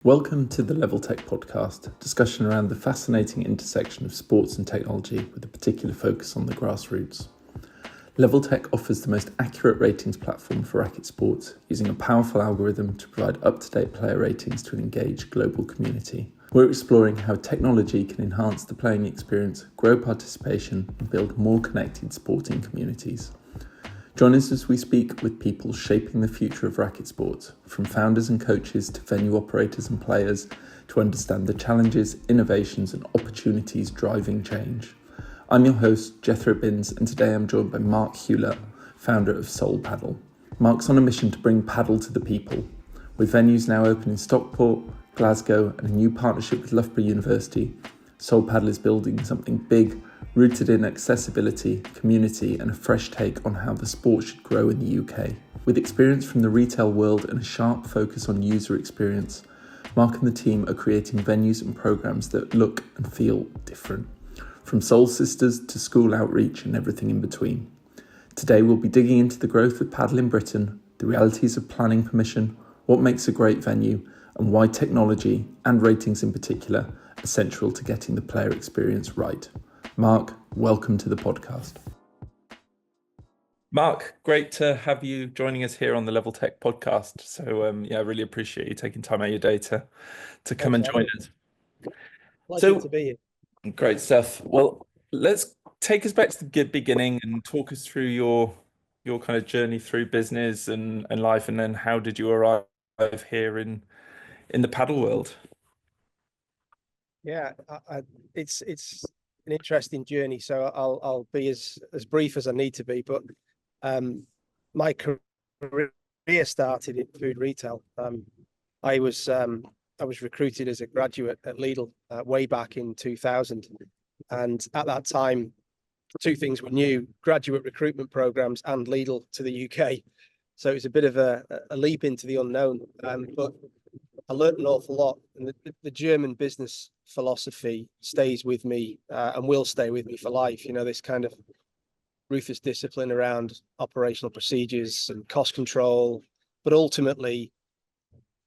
Welcome to the LevelTech podcast, discussion around the fascinating intersection of sports and technology with a particular focus on the grassroots. LevelTech offers the most accurate ratings platform for racket sports, using a powerful algorithm to provide up-to-date player ratings to an engaged global community. We're exploring how technology can enhance the playing experience, grow participation, and build more connected sporting communities. Join us as we speak with people shaping the future of racket sports, from founders and coaches to venue operators and players, to understand the challenges, innovations and opportunities driving change. I'm your host, Jethro and today I'm joined by Mark Hewlett, founder of Soul Padel. Mark's on a mission to bring paddle to the people. With venues now open in Stockport, Glasgow and a new partnership with Loughborough University, Soul Padel is building something big, rooted in accessibility, community and a fresh take on how the sport should grow in the UK. With experience from the retail world and a sharp focus on user experience, Mark and the team are creating venues and programs that look and feel different, from Soul Sisters to school outreach and everything in between. Today we'll be digging into the growth of paddle in Britain, the realities of planning permission, what makes a great venue, and why technology, and ratings in particular, are central to getting the player experience right. Mark, welcome to the podcast. Mark, great to have you joining us here on the LevelTech podcast. So I really appreciate you taking time out of your day to come and join us. Pleasure to be here. Great stuff. Well, let's take us back to the beginning and talk us through your kind of journey through business and life, and then how did you arrive here in the paddle world? Yeah, it's an interesting journey. So I'll be as brief as I need to be. But my career started in food retail. I was recruited as a graduate at Lidl way back in 2000, and at that time, two things were new: graduate recruitment programs and Lidl to the UK. So it was a bit of a leap into the unknown. But I learned an awful lot, and the German business philosophy stays with me and will stay with me for life. You know, this kind of ruthless discipline around operational procedures and cost control, but ultimately,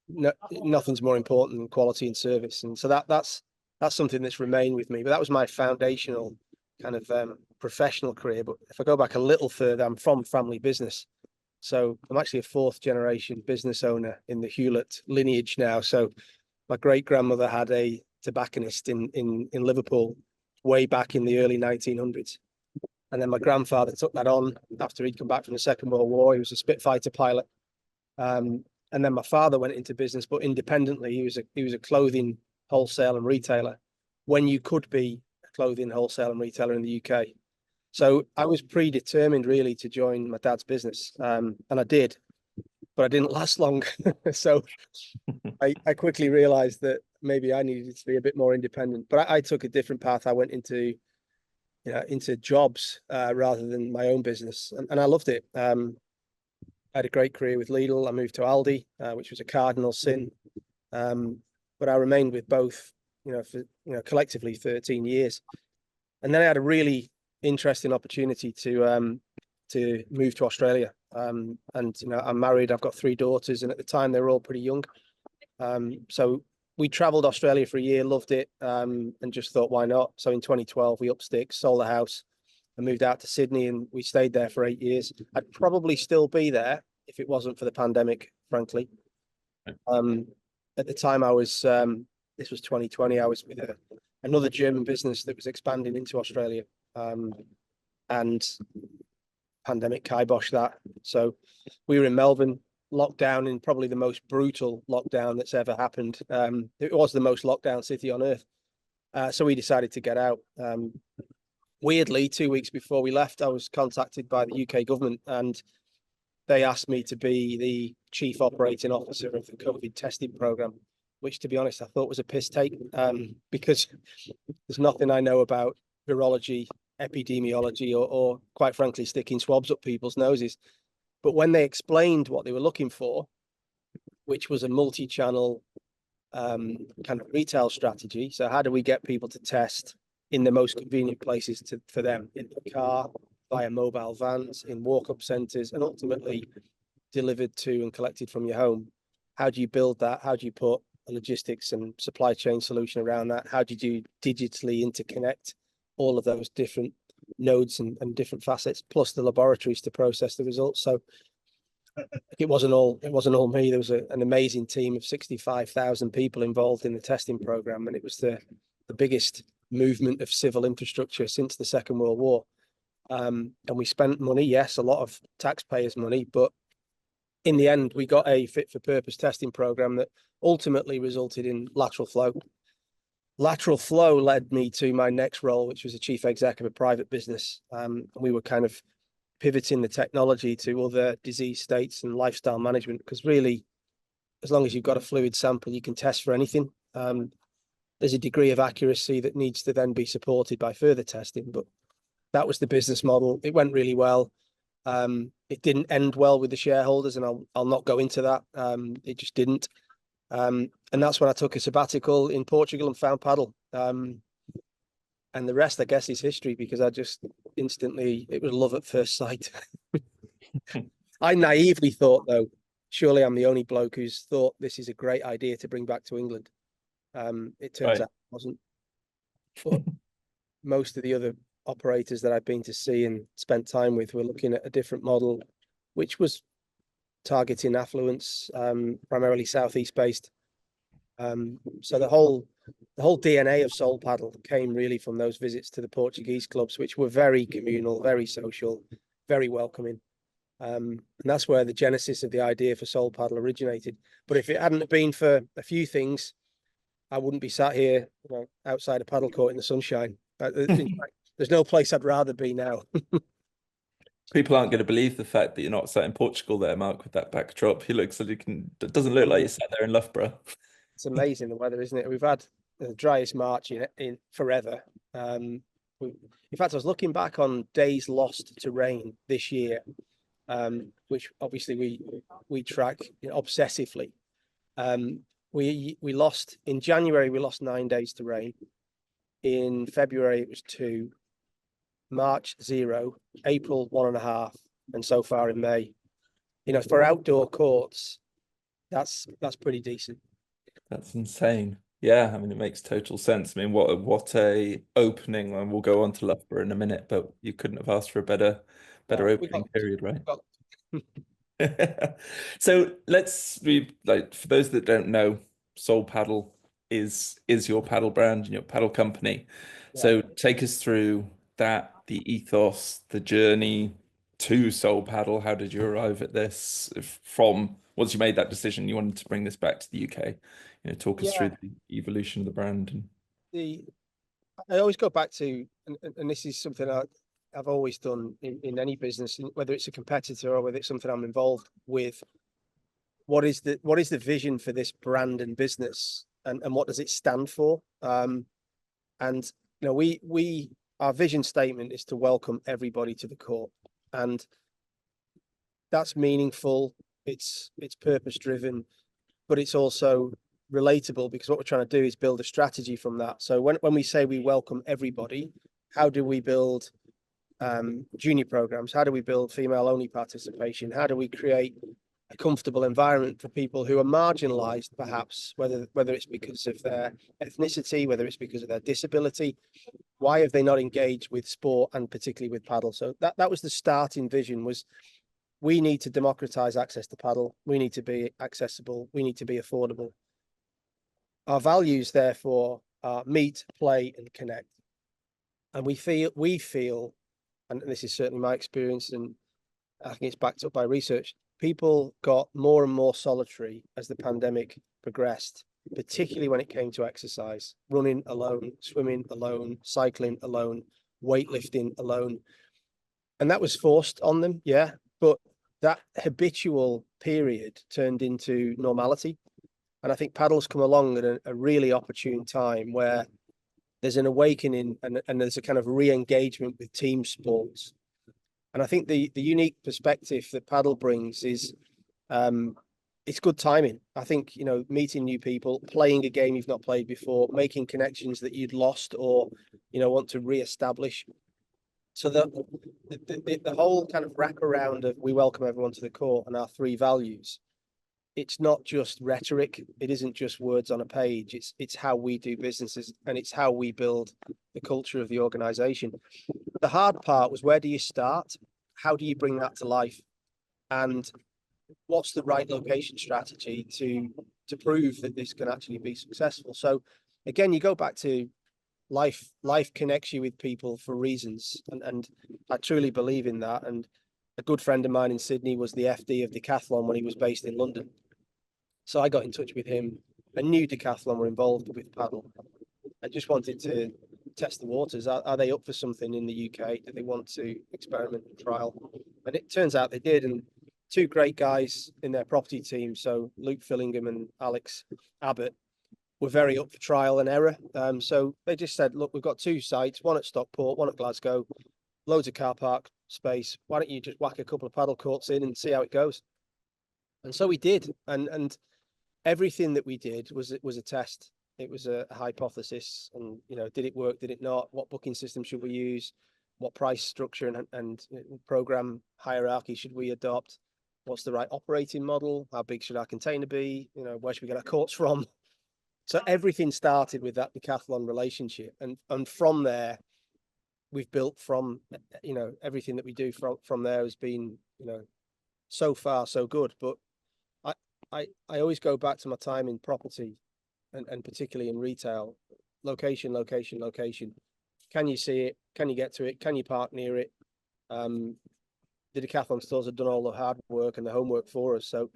nothing's more important than quality and service. And so that's something that's remained with me. But that was my foundational kind of professional career. But if I go back a little further, I'm from family business. So I'm actually a fourth generation business owner in the Hewlett lineage now. So my great grandmother had a tobacconist in Liverpool way back in the early 1900s. And then my grandfather took that on after he'd come back from the Second World War. He was a Spitfire pilot. And then my father went into business, but independently. He was a clothing wholesale and retailer when you could be a clothing wholesale and retailer in the UK. So I was predetermined really to join my dad's business, and I did, but I didn't last long. So I quickly realized that maybe I needed to be a bit more independent. But I took a different path. I went into jobs rather than my own business, and I loved it. I had a great career with Lidl. I moved to Aldi, which was a cardinal sin, but I remained with both, for collectively 13 years, and then I had a really interesting opportunity to move to Australia. And I'm married. I've got 3 daughters, and at the time they were all pretty young. So we traveled Australia for a year, loved it, and just thought, why not? So in 2012, we up sticks, sold the house, and moved out to Sydney, and we stayed there for 8 years. I'd probably still be there if it wasn't for the pandemic, frankly. At the time, I was this was 2020. I was with another German business that was expanding into Australia, and pandemic kiboshed that. So we were in Melbourne, locked down in probably the most brutal lockdown that's ever happened. It was the most lockdown city on earth. So we decided to get out. Weirdly, 2 weeks before we left, I was contacted by the UK government, and they asked me to be the chief operating officer of the COVID testing program, which, to be honest, I thought was a piss take, because there's nothing I know about virology, epidemiology, or quite frankly, sticking swabs up people's noses. But when they explained what they were looking for, which was a multi-channel kind of retail strategy, so how do we get people to test in the most convenient places for them, in the car, via mobile vans, in walk-up centres, and ultimately delivered to and collected from your home? How do you build that? How do you put a logistics and supply chain solution around that? How did you digitally interconnect all of those different nodes and different facets, plus the laboratories to process the results? So it wasn't all me. There was an amazing team of 65,000 people involved in the testing program, and it was the biggest movement of civil infrastructure since the Second World War. And we spent money, yes, a lot of taxpayers' money, but in the end, we got a fit for purpose testing program that ultimately resulted in lateral flow. Lateral flow led me to my next role, which was a chief exec of a private business. We were kind of pivoting the technology to other disease states and lifestyle management, because really, as long as you've got a fluid sample, you can test for anything. There's a degree of accuracy that needs to then be supported by further testing, but that was the business model. It went really well. It didn't end well with the shareholders, and I'll not go into that. It just didn't. And that's when I took a sabbatical in Portugal and found paddle. And the rest, I guess, is history, because I just instantly, it was love at first sight. I naively thought, though, surely I'm the only bloke who's thought this is a great idea to bring back to England. It turns out it wasn't. But most of the other operators that I've been to see and spent time with were looking at a different model, which was targeting affluence, primarily southeast based. So the whole DNA of Soul Padel came really from those visits to the Portuguese clubs, which were very communal, very social, very welcoming. And that's where the genesis of the idea for Soul Padel originated. But if it hadn't been for a few things, I wouldn't be sat here, outside a paddle court in the sunshine. In fact, there's no place I'd rather be now. People aren't going to believe the fact that you're not sat in Portugal there, Mark, with that backdrop. It doesn't look like you're sat there in Loughborough. It's amazing, the weather, isn't it? We've had the driest March in forever. In fact, I was looking back on days lost to rain this year, which obviously we track obsessively. We lost in January, we lost 9 days to rain. In February, it was 2. March 0, April 1.5, and so far in May. For outdoor courts, that's pretty decent. That's insane. Yeah, I mean, it makes total sense. I mean, what a opening, and we'll go on to Loughborough in a minute, but you couldn't have asked for a better opening period, right? So for those that don't know, Soul Padel is your paddle brand and your paddle company. Yeah. So take us through that, the ethos, the journey to Soul Padel. How did you arrive at this? From once you made that decision, you wanted to bring this back to the UK. Talk us through the evolution of the brand. I always go back to, and this is something I've always done in any business, whether it's a competitor or whether it's something I'm involved with. What is the vision for this brand and business, and what does it stand for? And our vision statement is to welcome everybody to the court, and that's meaningful. It's purpose driven, but it's also relatable, because what we're trying to do is build a strategy from that. So when we say we welcome everybody, how do we build junior programs? How do we build female only participation? How do we create a comfortable environment for people who are marginalized, perhaps, whether it's because of their ethnicity, whether it's because of their disability? Why have they not engaged with sport, and particularly with paddle? So that was the starting vision, was we need to democratize access to paddle. We need to be accessible. We need to be affordable. Our values, therefore, are meet, play, and connect. And we feel, and this is certainly my experience, and I think it's backed up by research, people got more and more solitary as the pandemic progressed, particularly when it came to exercise, running alone, swimming alone, cycling alone, weightlifting alone. And that was forced on them, yeah, but that habitual period turned into normality. And I think paddle's come along at a really opportune time, where there's an awakening and there's a kind of re-engagement with team sports. And I think the unique perspective that paddle brings is it's good timing. I think, meeting new people, playing a game you've not played before, making connections that you'd lost or, want to re-establish. So the whole kind of wraparound of we welcome everyone to the court and our 3 values it's not just rhetoric. It isn't just words on a page. It's how we do businesses, and it's how we build the culture of the organization. The hard part was, where do you start? How do you bring that to life? And what's the right location strategy to prove that this can actually be successful? So again, you go back to life connects you with people for reasons, and I truly believe in that. And a good friend of mine in Sydney was the FD of Decathlon when he was based in London. So I got in touch with him. I knew Decathlon were involved with paddle. I just wanted to test the waters. Are they up for something in the UK? Do they want to experiment and trial? And it turns out they did. And two great guys in their property team, so Luke Fillingham and Alex Abbott, were very up for trial and error. So they just said, look, we've got two sites, one at Stockport, one at Glasgow, loads of car park space. Why don't you just whack a couple of paddle courts in and see how it goes? And so we did. And everything that we did was a test. It was a hypothesis. And, you know, did it work? Did it not? What booking system should we use? What price structure and program hierarchy should we adopt? What's the right operating model? How big should our container be? You know, where should we get our courts from? So everything started with that Decathlon relationship. And from there, we've built from, you know, everything that we do from there has been, you know, so far so good. But I always go back to my time in property and particularly in retail. Location. Can you see it? Can you get to it? Can you park near it? The Decathlon stores have done all the hard work and the homework for us. So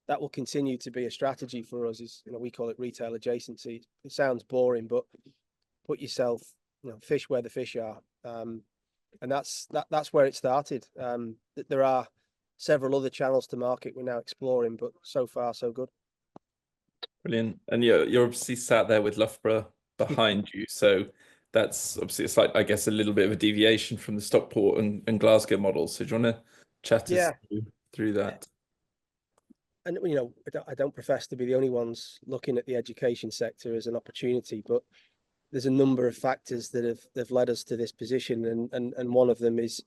that will continue to be a strategy for us. Is, you know, we call it retail adjacency. It sounds boring, but put yourself, you know, fish where the fish are. And that's where it started. There are several other channels to market we're now exploring, but so far so good. Brilliant. And you're obviously sat there with Loughborough behind you, so that's obviously, it's like, I guess, a little bit of a deviation from the Stockport and Glasgow model. So do you want to chat us through that? And, you know, I don't profess to be the only ones looking at the education sector as an opportunity, but there's a number of factors that have led us to this position. And one of them is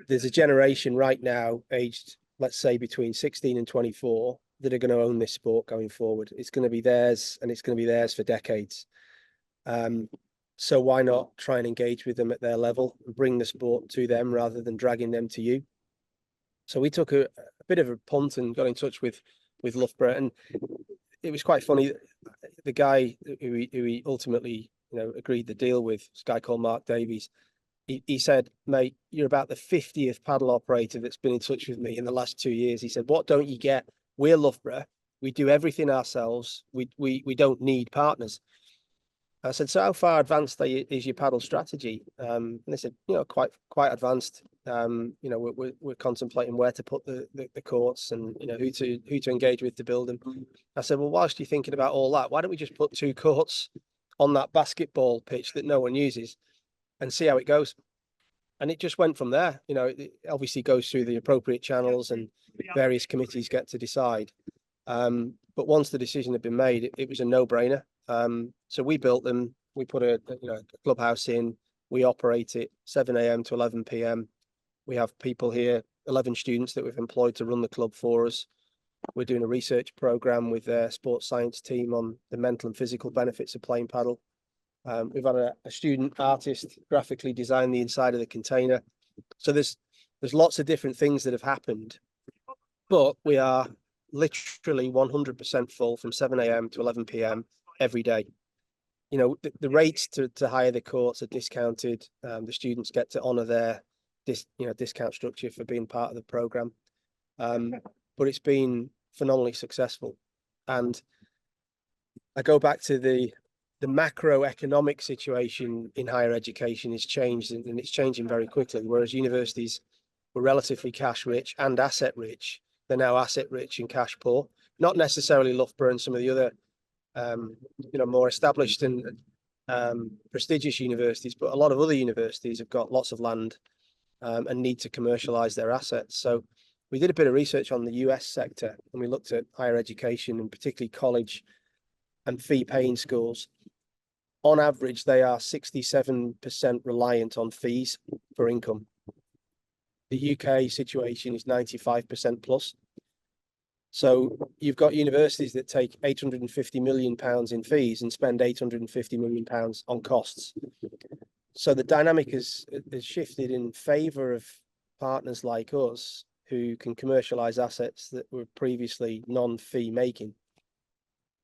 there's a generation right now aged, let's say, between 16 and 24 that are going to own this sport going forward. It's going to be theirs, and it's going to be theirs for decades. So why not try and engage with them at their level and bring the sport to them rather than dragging them to you? So we took a bit of a punt and got in touch with Loughborough, and it was quite funny. The guy who he ultimately, you know, agreed the deal with, this guy called Mark Davies, he said, mate, you're about the 50th paddle operator that's been in touch with me in the last 2 years. He said, what don't you get? We're Loughborough. We do everything ourselves. We don't need partners. I said, so how far advanced is your paddle strategy? And they said, you know, quite advanced. You know, we're contemplating where to put the courts and, you know, who to engage with to build them. I said, well, whilst you're thinking about all that, why don't we just put 2 courts on that basketball pitch that no one uses and see how it goes? And it just went from there. You know, it obviously goes through the appropriate channels and various committees get to decide. But once the decision had been made, it was a no-brainer. So we built them. We put a clubhouse in. We operate it 7 a.m. to 11 p.m. We have people here, 11 students that we've employed to run the club for us. We're doing a research program with their sports science team on the mental and physical benefits of playing paddle. We've had a student artist graphically design the inside of the container. So there's lots of different things that have happened, but we are literally 100% full from 7 a.m. to 11 p.m. every day. You know, the rates to hire the courts are discounted. The students get to honour their discount structure for being part of the program. But it's been phenomenally successful. And I go back to the macroeconomic situation in higher education has changed, and it's changing very quickly. Whereas universities were relatively cash rich and asset rich, they're now asset rich and cash poor. Not necessarily Loughborough and some of the other more established and prestigious universities, but a lot of other universities have got lots of land and need to commercialize their assets. So we did a bit of research on the US sector, and we looked at higher education and particularly college and fee paying schools. On average, they are 67% reliant on fees for income. The UK situation is 95% plus. So you've got universities that take £850 million in fees and spend £850 million on costs. So the dynamic has shifted in favor of partners like us who can commercialize assets that were previously non-fee making.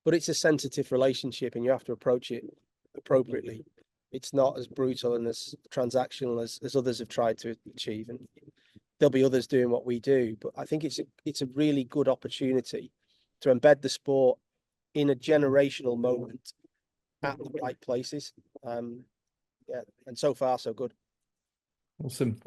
But it's a sensitive relationship and you have to approach it appropriately. It's not as brutal and as transactional as others have tried to achieve. And there'll be others doing what we do, but I think it's a really good opportunity to embed the sport in a generational moment at the right places. Yeah, and so far so good. Awesome.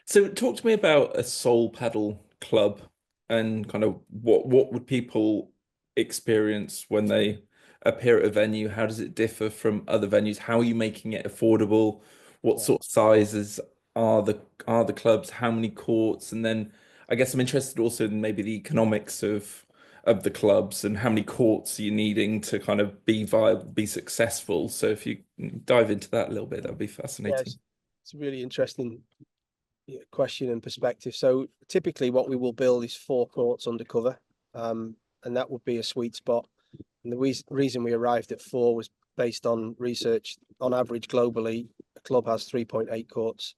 So talk to me about a Soul Padel club and kind of what would people experience when they appear at a venue? How does it differ from other venues? How are you making it affordable? What Yeah. sort of sizes are the clubs? How many courts? And then I guess I'm interested also in maybe the economics of the clubs and how many courts are you needing to kind of be viable, be successful. So if you dive into that a little bit, that would be fascinating. Yes, it's a really interesting question and perspective. So typically what we will build is 4 courts undercover, and that would be a sweet spot. And the reason we arrived at 4 was based on research. On average globally, a club has 3.8 courts.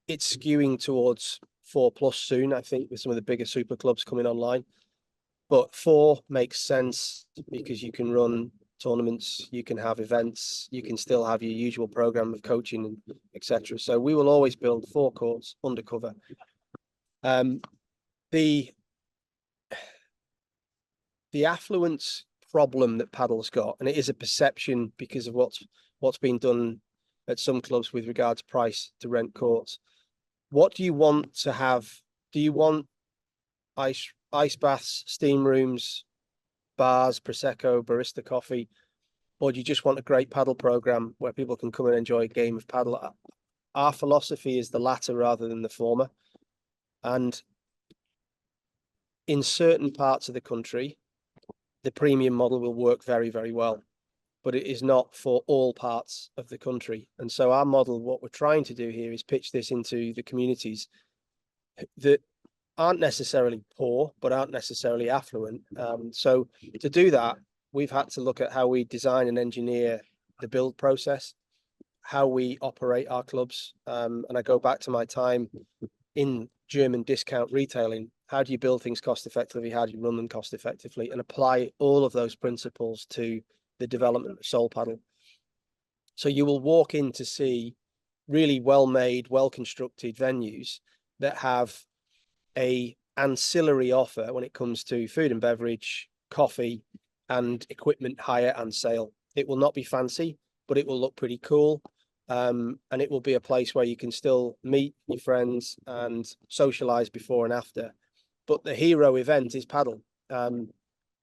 It's skewing towards 4+ soon, I think, with some of the bigger super clubs coming online. But 4 makes sense because you can run tournaments, you can have events, you can still have your usual program of coaching and etc. So we will always build 4 courts undercover. The affluence problem that paddle's got, and it is a perception because of what's been done at some clubs with regard to price to rent courts. What do you want to have? Do you want ice baths, steam rooms, bars, prosecco, barista coffee, or do you just want a great paddle program where people can come and enjoy a game of paddle? Our philosophy is the latter rather than the former. And in certain parts of the country, the premium model will work very, very well, but it is not for all parts of the country. And so our model, what we're trying to do here is pitch this into the communities that aren't necessarily poor, but aren't necessarily affluent. So to do that, we've had to look at how we design and engineer the build process, how we operate our clubs. And I go back to my time in German discount retailing. How do you build things cost effectively? How do you run them cost effectively? And apply all of those principles to the development of Soul Padel. So you will walk in to see really well-made, well-constructed venues that have a ancillary offer when it comes to food and beverage, coffee, and equipment hire and sale. It will not be fancy, but it will look pretty cool. And it will be a place where you can still meet your friends and socialize before and after. But the hero event is paddle.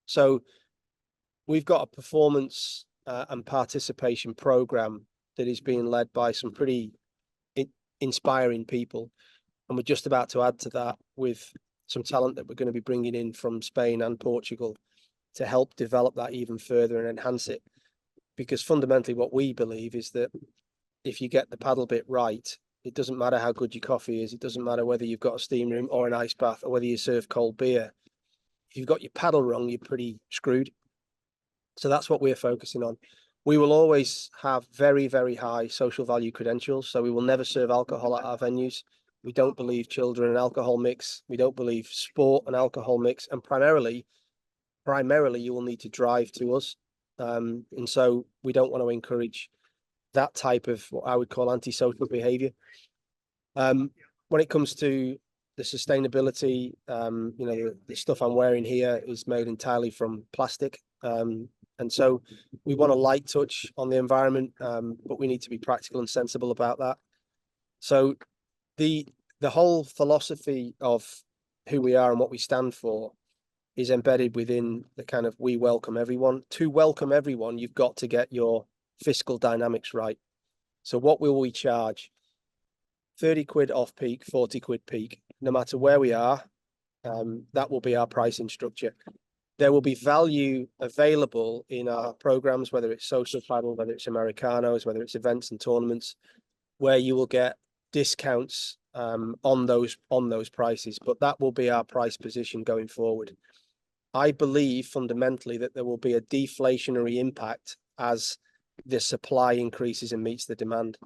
So we've got a performance and participation program that is being led by some pretty inspiring people. And we're just about to add to that with some talent that we're going to be bringing in from Spain and Portugal to help develop that even further and enhance it. Because fundamentally what we believe is that if you get the paddle bit right, it doesn't matter how good your coffee is. It doesn't matter whether you've got a steam room or an ice bath or whether you serve cold beer. If you've got your paddle wrong, you're pretty screwed. So that's what we're focusing on. We will always have very, very high social value credentials. So we will never serve alcohol at our venues. We don't believe children and alcohol mix. We don't believe sport and alcohol mix. And primarily, you will need to drive to us. And so we don't want to encourage that type of what I would call antisocial behavior. When it comes to the sustainability, the stuff I'm wearing here is made entirely from plastic. And so we want a light touch on the environment, but we need to be practical and sensible about that. So the whole philosophy of who we are and what we stand for is embedded within the kind of we welcome everyone. To welcome everyone, you've got to get your fiscal dynamics right. So what will we charge? 30 quid off peak, 40 quid peak. No matter where we are, that will be our pricing structure. There will be value available in our programs, whether it's social paddle, whether it's Americanos, whether it's events and tournaments, where you will get discounts on those prices, but that will be our price position going forward. I believe fundamentally that there will be a deflationary impact as the supply increases and meets the demand.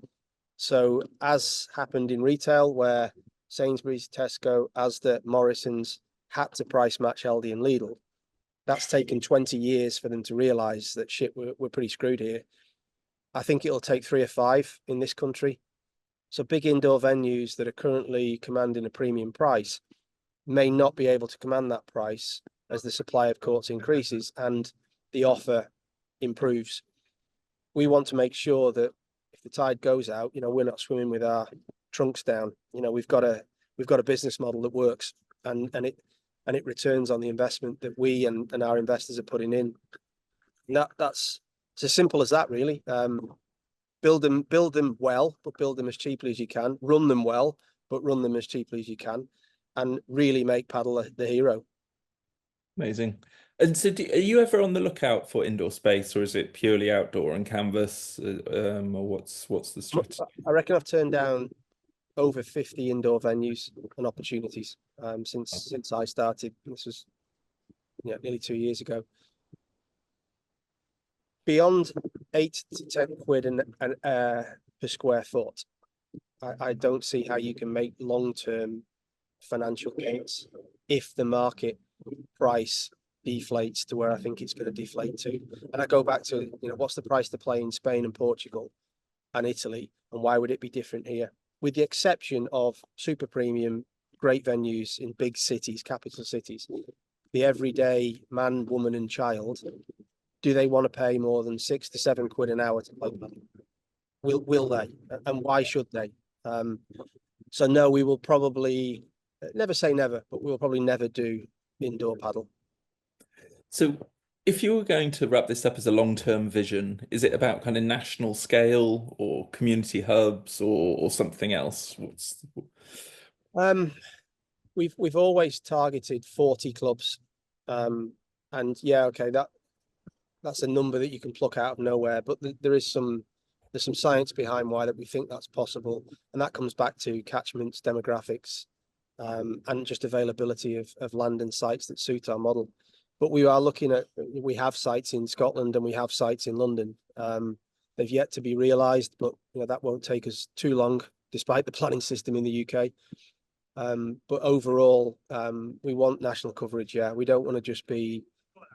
So as happened in retail, where Sainsbury's, Tesco, Asda, Morrison's had to price match Aldi and Lidl, that's taken 20 years for them to realize that shit, we're pretty screwed here. I think it'll take 3 or 5 in this country. So big indoor venues that are currently commanding a premium price may not be able to command that price as the supply of courts increases and the offer improves. We want to make sure that if the tide goes out, we're not swimming with our trunks down. We've got a business model that works and it returns on the investment that we and our investors are putting in. And that's it's as simple as that, really. Build them well, but build them as cheaply as you can. Run them well, but run them as cheaply as you can, and really make padel the hero. Amazing. And so, are you ever on the lookout for indoor space, or is it purely outdoor and canvas, or what's the strategy? I reckon I've turned down over 50 indoor venues and opportunities since I started. This was nearly 2 years ago. Beyond 8 to 10 quid per square foot, I don't see how you can make long-term financial gains if the market price deflates to where I think it's going to deflate to. And I go back to, what's the price to play in Spain and Portugal and Italy, and why would it be different here? With the exception of super premium, great venues in big cities, capital cities, the everyday man, woman, and child, do they want to pay more than 6 to 7 quid an hour to play padel? Will they? And why should they? So no, we will probably never say never, but we'll probably never do indoor padel. So if you were going to wrap this up as a long-term vision, is it about kind of national scale or community hubs or something else? We've always targeted 40 clubs. And yeah, okay, that's a number that you can pluck out of nowhere, but there's some science behind why that we think that's possible. And that comes back to catchments, demographics, and just availability of land and sites that suit our model. But we have sites in Scotland and we have sites in London. They've yet to be realised, but that won't take us too long, despite the planning system in the UK. But overall, we want national coverage. Yeah, we don't want to just be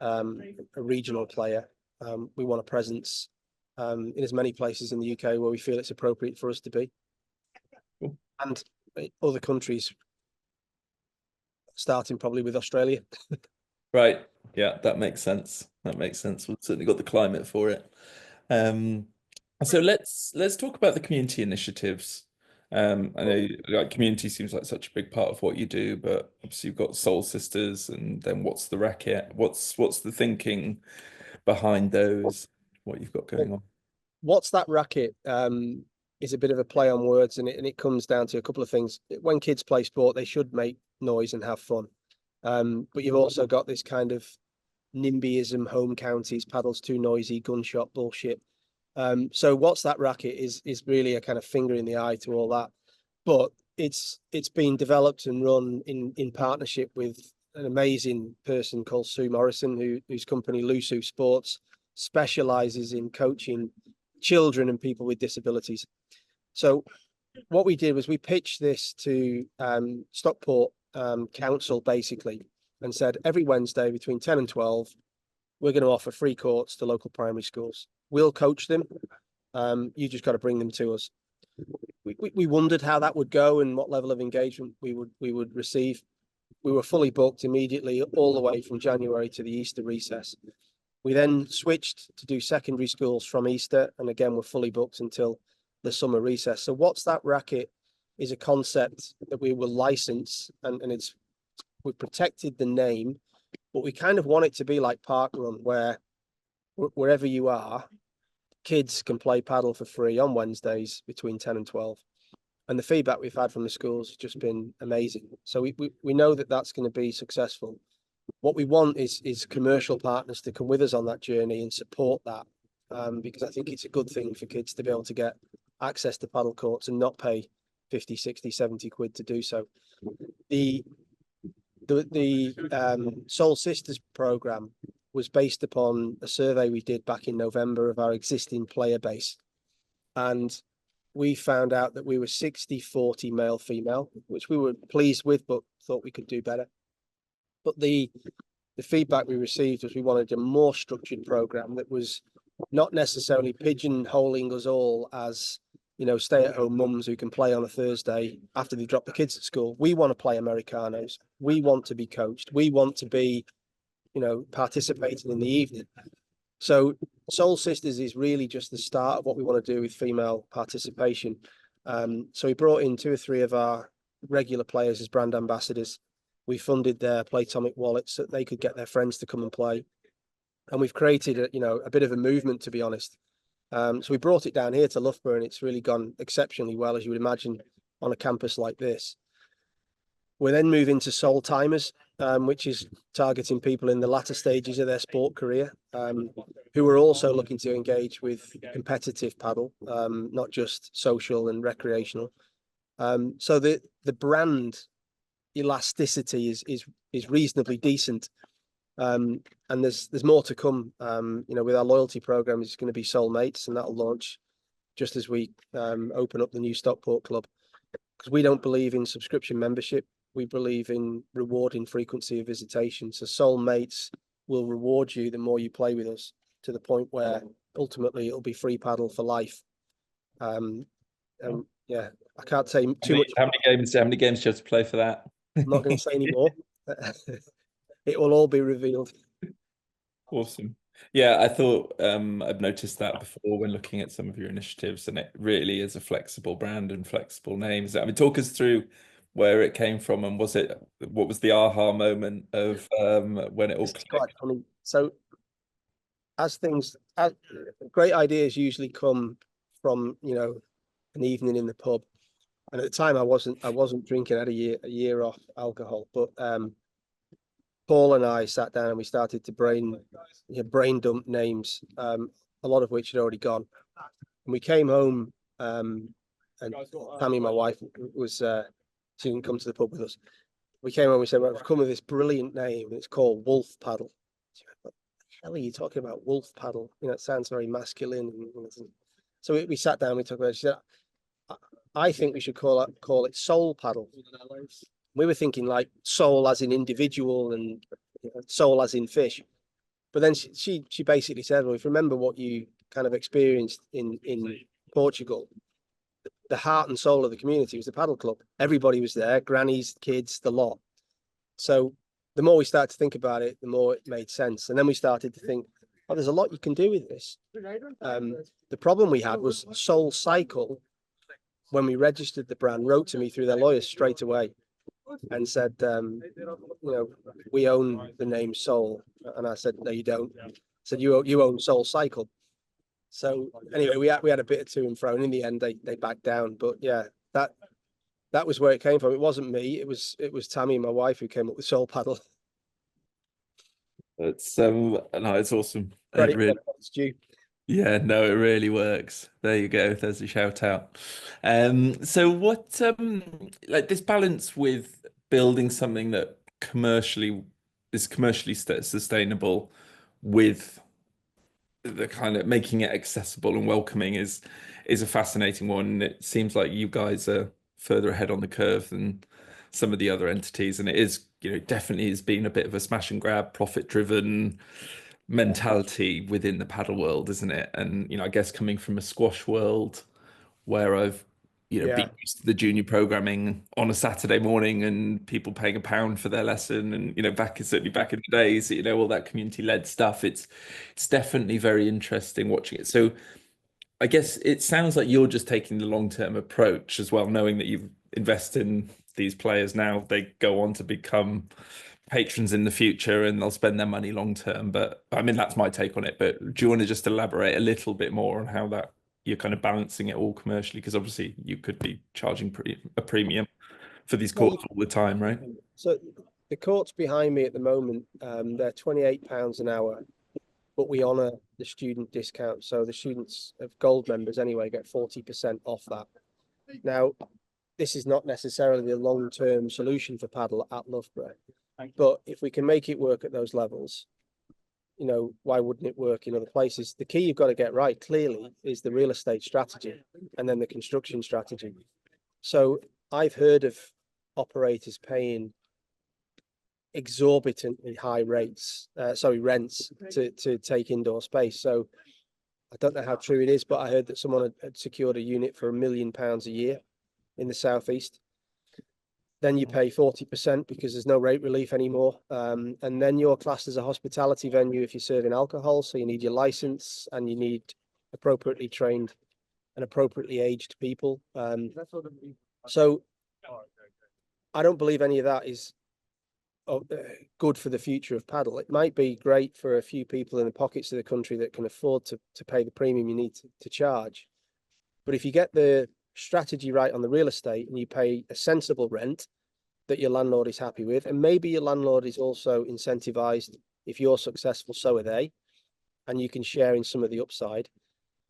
a regional player. We want a presence in as many places in the UK where we feel it's appropriate for us to be. Cool. And other countries, starting probably with Australia. Right. Yeah, that makes sense. We've certainly got the climate for it. So let's talk about the community initiatives. I know community seems like such a big part of what you do, but obviously you've got Soul Sisters, and then what's the racket? What's the thinking behind those? What you've got going on? What's that racket? Is a bit of a play on words, and it comes down to a couple of things. When kids play sport, they should make noise and have fun. But you've also got this kind of NIMBYism, home counties, paddle's too noisy, gunshot bullshit. So what's that racket is really a kind of finger in the eye to all that. But it's been developed and run in partnership with an amazing person called Sue Morrison, whose company Lusu Sports specializes in coaching children and people with disabilities. So what we did was we pitched this to Stockport Council, basically, and said every Wednesday between 10 and 12, we're going to offer free courts to local primary schools. We'll coach them. You just got to bring them to us. We wondered how that would go and what level of engagement we would receive. We were fully booked immediately all the way from January to the Easter recess. We then switched to do secondary schools from Easter, and again, we're fully booked until the summer recess. So what's that racket is a concept that we will license, and we've protected the name, but we kind of want it to be like Park Run, where wherever you are, kids can play paddle for free on Wednesdays between 10 and 12. And the feedback we've had from the schools has just been amazing. So we know that that's going to be successful. What we want is commercial partners to come with us on that journey and support that, because I think it's a good thing for kids to be able to get access to paddle courts and not pay 50, 60, 70 quid to do so. The Soul Sisters program was based upon a survey we did back in November of our existing player base. And we found out that we were 60-40 male female, which we were pleased with, but thought we could do better. But the feedback we received was we wanted a more structured program that was not necessarily pigeonholing us all as, you know, stay-at-home mums who can play on a Thursday after they drop the kids at school. We want to play Americanos. We want to be coached. We want to be, you know, participating in the evening. So Soul Sisters is really just the start of what we want to do with female participation. So we brought in 2 or 3 of our regular players as brand ambassadors. We funded their Playtomic wallets so that they could get their friends to come and play. And we've created a bit of a movement, to be honest. So we brought it down here to Loughborough, and it's really gone exceptionally well, as you would imagine, on a campus like this. We're then moving to Soul Timers, which is targeting people in the latter stages of their sport career, who are also looking to engage with competitive paddle, not just social and recreational. So the brand elasticity is reasonably decent. And there's more to come. With our loyalty program, it's going to be Soulmates, and that'll launch just as we open up the new Stockport club, because we don't believe in subscription membership. We believe in rewarding frequency of visitation. So Soulmates will reward you the more you play with us, to the point where ultimately it'll be free paddle for life. Yeah, I can't say too much. How many games do you have to play for that? I'm not going to say any more. It will all be revealed. Awesome. Yeah, I thought I've noticed that before when looking at some of your initiatives, and it really is a flexible brand and flexible names. I mean, talk us through where it came from, and what was the aha moment of when it all clicked? Quite funny. So great ideas usually come from, an evening in the pub. And at the time I wasn't drinking. I had a year off alcohol, but Paul and I sat down and we started to brain dump names, a lot of which had already gone. And we came home, and Tammy, my wife, she didn't come to the pub with us. We came home and we said, well, we've come with this brilliant name, and it's called Wolf Paddle. She went, what the hell are you talking about, Wolf Paddle? It sounds very masculine. So we sat down, we talked about it. She said, I think we should call it Soul Padel. We were thinking like soul as in individual and soul as in fish. But then she basically said, well, if you remember what you kind of experienced in Portugal, the heart and soul of the community was the paddle club. Everybody was there, grannies, kids, the lot. So the more we started to think about it, the more it made sense. And then we started to think, oh, there's a lot you can do with this. The problem we had was Soul Cycle, when we registered the brand, wrote to me through their lawyers straight away and said, we own the name Soul. And I said, no, you don't. I said, you own Soul Cycle. So anyway, we had a bit of to and fro, and in the end they backed down. But yeah, that was where it came from. It wasn't me. It was Tammy, my wife, who came up with Soul Padel. It's awesome. Credit really, it's due. Yeah, no, it really works. There you go. There's a shout out. So what like this balance with building something that is commercially sustainable with the kind of making it accessible and welcoming is a fascinating one. It seems like you guys are further ahead on the curve than some of the other entities, and it is, definitely has been a bit of a smash and grab, profit driven mentality within the paddle world, isn't it? And I guess coming from a squash world where I've been used to the junior programming on a Saturday morning and people paying £1 for their lesson, and certainly back in the days, all that community led stuff. It's definitely very interesting watching it. So I guess it sounds like you're just taking the long-term approach as well, knowing that you've invested in these players now. They go on to become patrons in the future and they'll spend their money long term. But I mean, that's my take on it. But do you want to just elaborate a little bit more on how that you're kind of balancing it all commercially? Because obviously you could be charging a premium for these courts all the time, right? So the courts behind me at the moment, they're £28 an hour, but we honour the student discount. So the students of gold members anyway get 40% off that. Now, this is not necessarily the long-term solution for paddle at Loughborough, but if we can make it work at those levels, you know, why wouldn't it work in other places? The key you've got to get right clearly is the real estate strategy and then the construction strategy. So I've heard of operators paying exorbitantly high rents to take indoor space. So I don't know how true it is, but I heard that someone had secured a unit for £1 million a year in the southeast. Then you pay 40% because there's no rate relief anymore. And then you're classed as a hospitality venue if you're serving alcohol. So you need your license and you need appropriately trained and appropriately aged people. So I don't believe any of that is good for the future of paddle. It might be great for a few people in the pockets of the country that can afford to pay the premium you need to charge. But if you get the strategy right on the real estate and you pay a sensible rent that your landlord is happy with, and maybe your landlord is also incentivized, if you're successful, so are they, and you can share in some of the upside.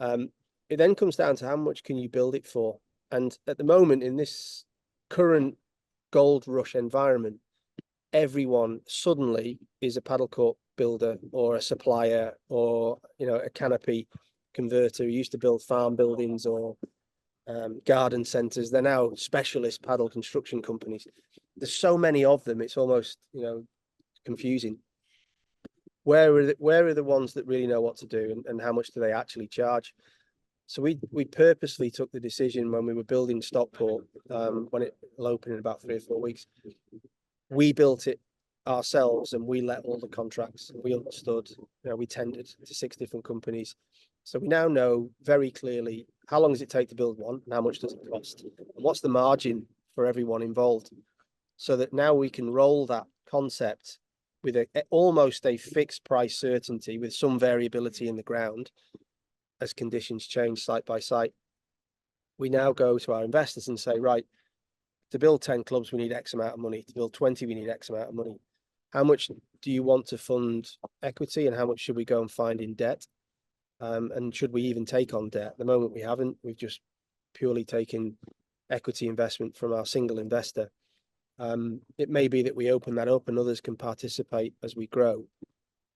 It then comes down to how much can you build it for. And at the moment, in this current gold rush environment, everyone suddenly is a paddle court builder or a supplier or, you know, a canopy converter who used to build farm buildings or garden centers. They're now specialist paddle construction companies. There's so many of them, it's almost, you know, confusing. Where are the ones that really know what to do, and how much do they actually charge? So we purposely took the decision when we were building Stockport, when it will open in about 3 or 4 weeks. We built it ourselves and we let all the contracts. We understood, you know, we tendered to 6 different companies. So we now know very clearly how long does it take to build one and how much does it cost and what's the margin for everyone involved, so that now we can roll that concept with almost a fixed price certainty with some variability in the ground as conditions change site by site. We now go to our investors and say, right, to build 10 clubs, we need X amount of money. To build 20, we need X amount of money. How much do you want to fund equity and how much should we go and find in debt? And should we even take on debt? At the moment, we haven't. We've just purely taken equity investment from our single investor. It may be that we open that up and others can participate as we grow.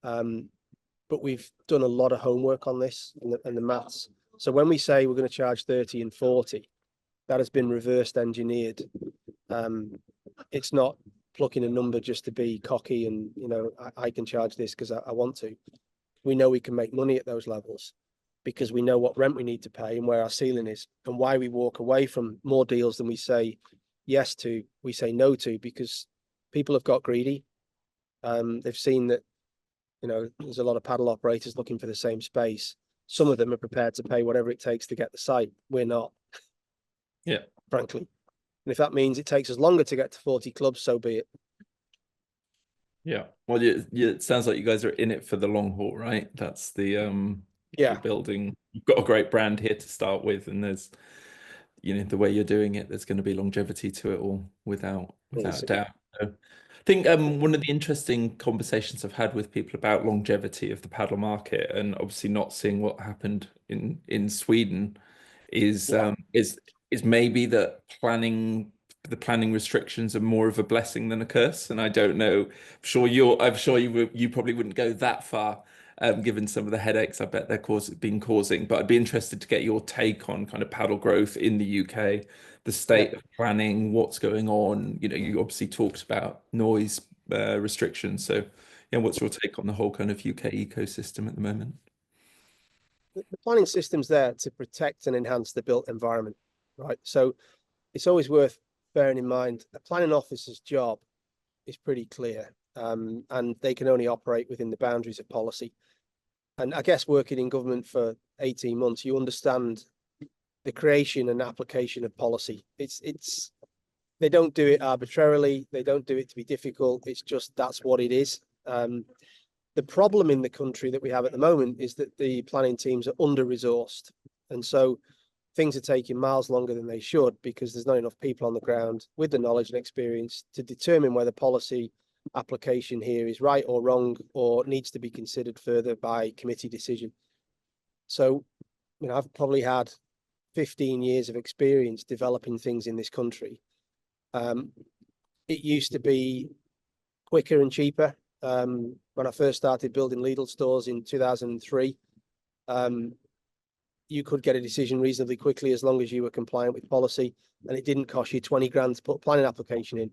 But we've done a lot of homework on this and the maths. So when we say we're going to charge 30 and 40, that has been reversed engineered. It's not plucking a number just to be cocky and, you know, I can charge this because I want to. We know we can make money at those levels because we know what rent we need to pay and where our ceiling is, and why we walk away from more deals than we say yes to, we say no to, because people have got greedy. They've seen that, you know, there's a lot of paddle operators looking for the same space. Some of them are prepared to pay whatever it takes to get the site. We're not. Yeah. Frankly. And if that means it takes us longer to get to 40 clubs, so be it. Yeah. Well, it sounds like you guys are in it for the long haul, right? That's the Yeah. building. You've got a great brand here to start with, and there's, you know, the way you're doing it, there's going to be longevity to it all without a doubt. So I think one of the interesting conversations I've had with people about longevity of the paddle market, and obviously not seeing what happened in Sweden, is maybe that the planning restrictions are more of a blessing than a curse. And I don't know. I'm sure you probably wouldn't go that far, given some of the headaches I bet they're been causing. But I'd be interested to get your take on kind of paddle growth in the UK, the state of planning, what's going on. You know, you obviously talked about noise restrictions. So, yeah, what's your take on the whole kind of UK ecosystem at the moment? The planning system's there to protect and enhance the built environment, right? So it's always worth bearing in mind a planning officer's job is pretty clear, and they can only operate within the boundaries of policy. And I guess working in government for 18 months, you understand the creation and application of policy. They don't do it arbitrarily. They don't do it to be difficult. It's just, that's what it is. The problem in the country that we have at the moment is that the planning teams are under-resourced. And so things are taking miles longer than they should because there's not enough people on the ground with the knowledge and experience to determine whether policy application here is right or wrong or needs to be considered further by committee decision. So, you know, I've probably had 15 years of experience developing things in this country. It used to be quicker and cheaper. When I first started building Lidl stores in 2003, you could get a decision reasonably quickly as long as you were compliant with policy, and it didn't cost you 20 grand to put a planning application in.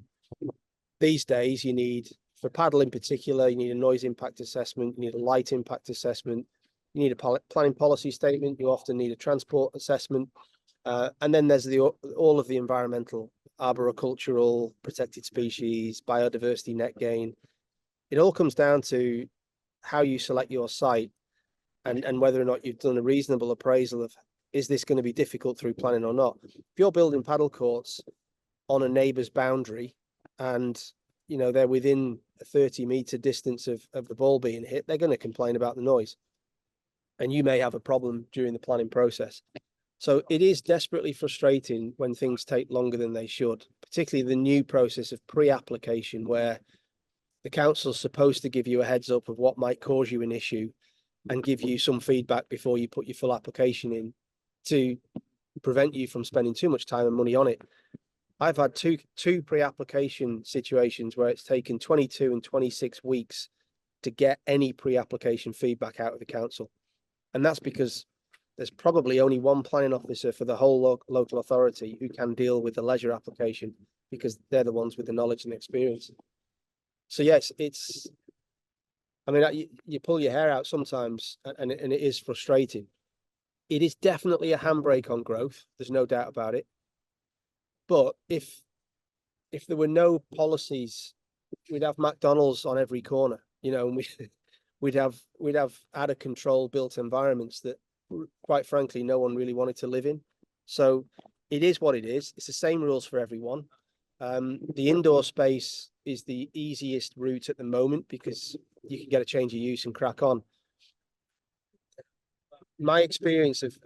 These days, you need, for paddle in particular, you need a noise impact assessment, you need a light impact assessment, you need a planning policy statement, you often need a transport assessment, and then there's all of the environmental, arboricultural, protected species, biodiversity net gain. It all comes down to how you select your site and whether or not you've done a reasonable appraisal of, is this going to be difficult through planning or not? If you're building paddle courts on a neighbour's boundary and they're within a 30-metre distance of the ball being hit, they're going to complain about the noise. And you may have a problem during the planning process. So it is desperately frustrating when things take longer than they should, particularly the new process of pre-application, where the council's supposed to give you a heads up of what might cause you an issue and give you some feedback before you put your full application in to prevent you from spending too much time and money on it. I've had two pre-application situations where it's taken 22 and 26 weeks to get any pre-application feedback out of the council. And that's because there's probably only one planning officer for the whole local authority who can deal with the leisure application, because they're the ones with the knowledge and experience. So yes, you pull your hair out sometimes, and it is frustrating. It is definitely a handbrake on growth. There's no doubt about it. But if there were no policies, we'd have McDonald's on every corner, and we'd have out of control built environments that, quite frankly, no one really wanted to live in. So it is what it is. It's the same rules for everyone. The indoor space is the easiest route at the moment because you can get a change of use and crack on. My experience of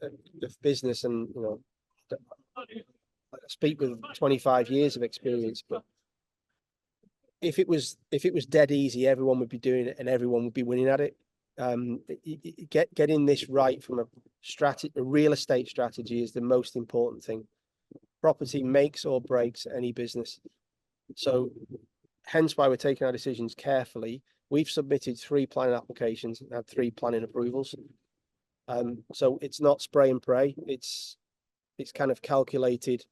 business, and I speak with 25 years of experience, but if it was dead easy, everyone would be doing it and everyone would be winning at it. Getting this right from a real estate strategy is the most important thing. Property makes or breaks any business. So hence why we're taking our decisions carefully. We've submitted 3 planning applications and had 3 planning approvals. So it's not spray and pray. It's kind of calculated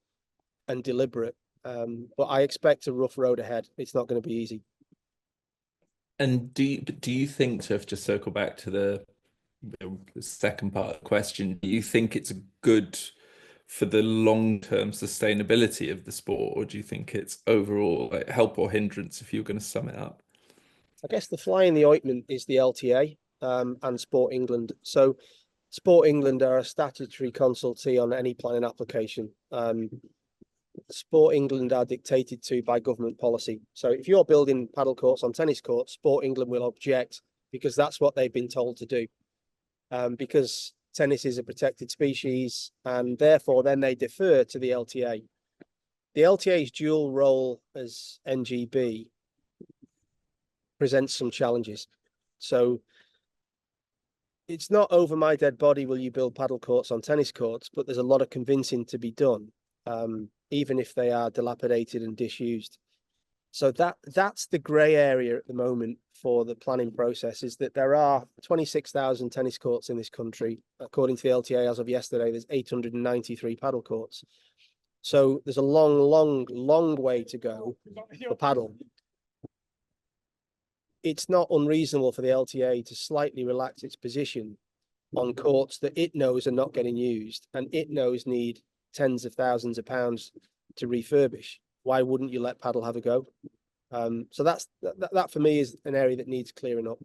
and deliberate. But I expect a rough road ahead. It's not going to be easy. And do you think, to just circle back to the second part of the question, do you think it's good for the long-term sustainability of the sport, or do you think it's overall like help or hindrance, if you're going to sum it up? I guess the fly in the ointment is the LTA and Sport England. So Sport England are a statutory consultee on any planning application. Sport England are dictated to by government policy. So if you're building paddle courts on tennis courts, Sport England will object because that's what they've been told to do. Because tennis is a protected species, and therefore then they defer to the LTA. The LTA's dual role as NGB presents some challenges. So it's not over my dead body will you build paddle courts on tennis courts, but there's a lot of convincing to be done, even if they are dilapidated and disused. So that's the grey area at the moment for the planning process, is that there are 26,000 tennis courts in this country. According to the LTA, as of yesterday, there's 893 paddle courts. So there's a long way to go for paddle. It's not unreasonable for the LTA to slightly relax its position on courts that it knows are not getting used and it knows need tens of thousands of pounds to refurbish. Why wouldn't you let paddle have a go? So that for me is an area that needs clearing up.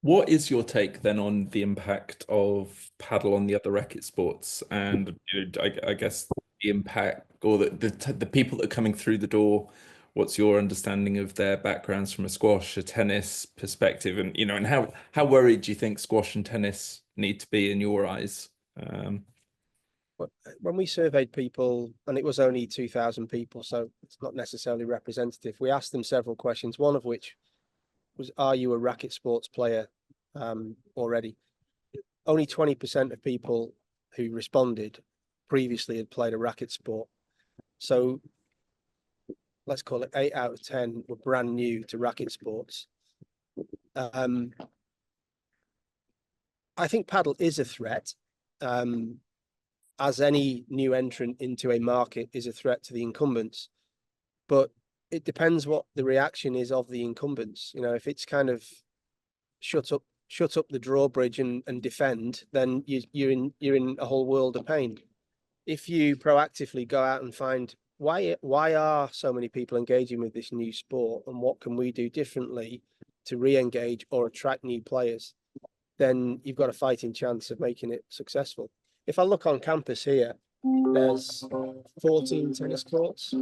What is your take then on the impact of paddle on the other racket sports, and I guess the impact, or the people that are coming through the door? What's your understanding of their backgrounds from a squash, a tennis perspective, and and how worried do you think squash and tennis need to be in your eyes? When we surveyed people, and it was only 2,000 people, so it's not necessarily representative, we asked them several questions, one of which was, are you a racket sports player already? Only 20% of people who responded previously had played a racket sport. So let's call it 8 out of 10 were brand new to racket sports. I think paddle is a threat, as any new entrant into a market is a threat to the incumbents. But it depends what the reaction is of the incumbents. You know, if it's kind of shut up the drawbridge and defend, then you're in a whole world of pain. If you proactively go out and find why are so many people engaging with this new sport, and what can we do differently to re-engage or attract new players, then you've got a fighting chance of making it successful. If I look on campus here, there's 14 tennis courts.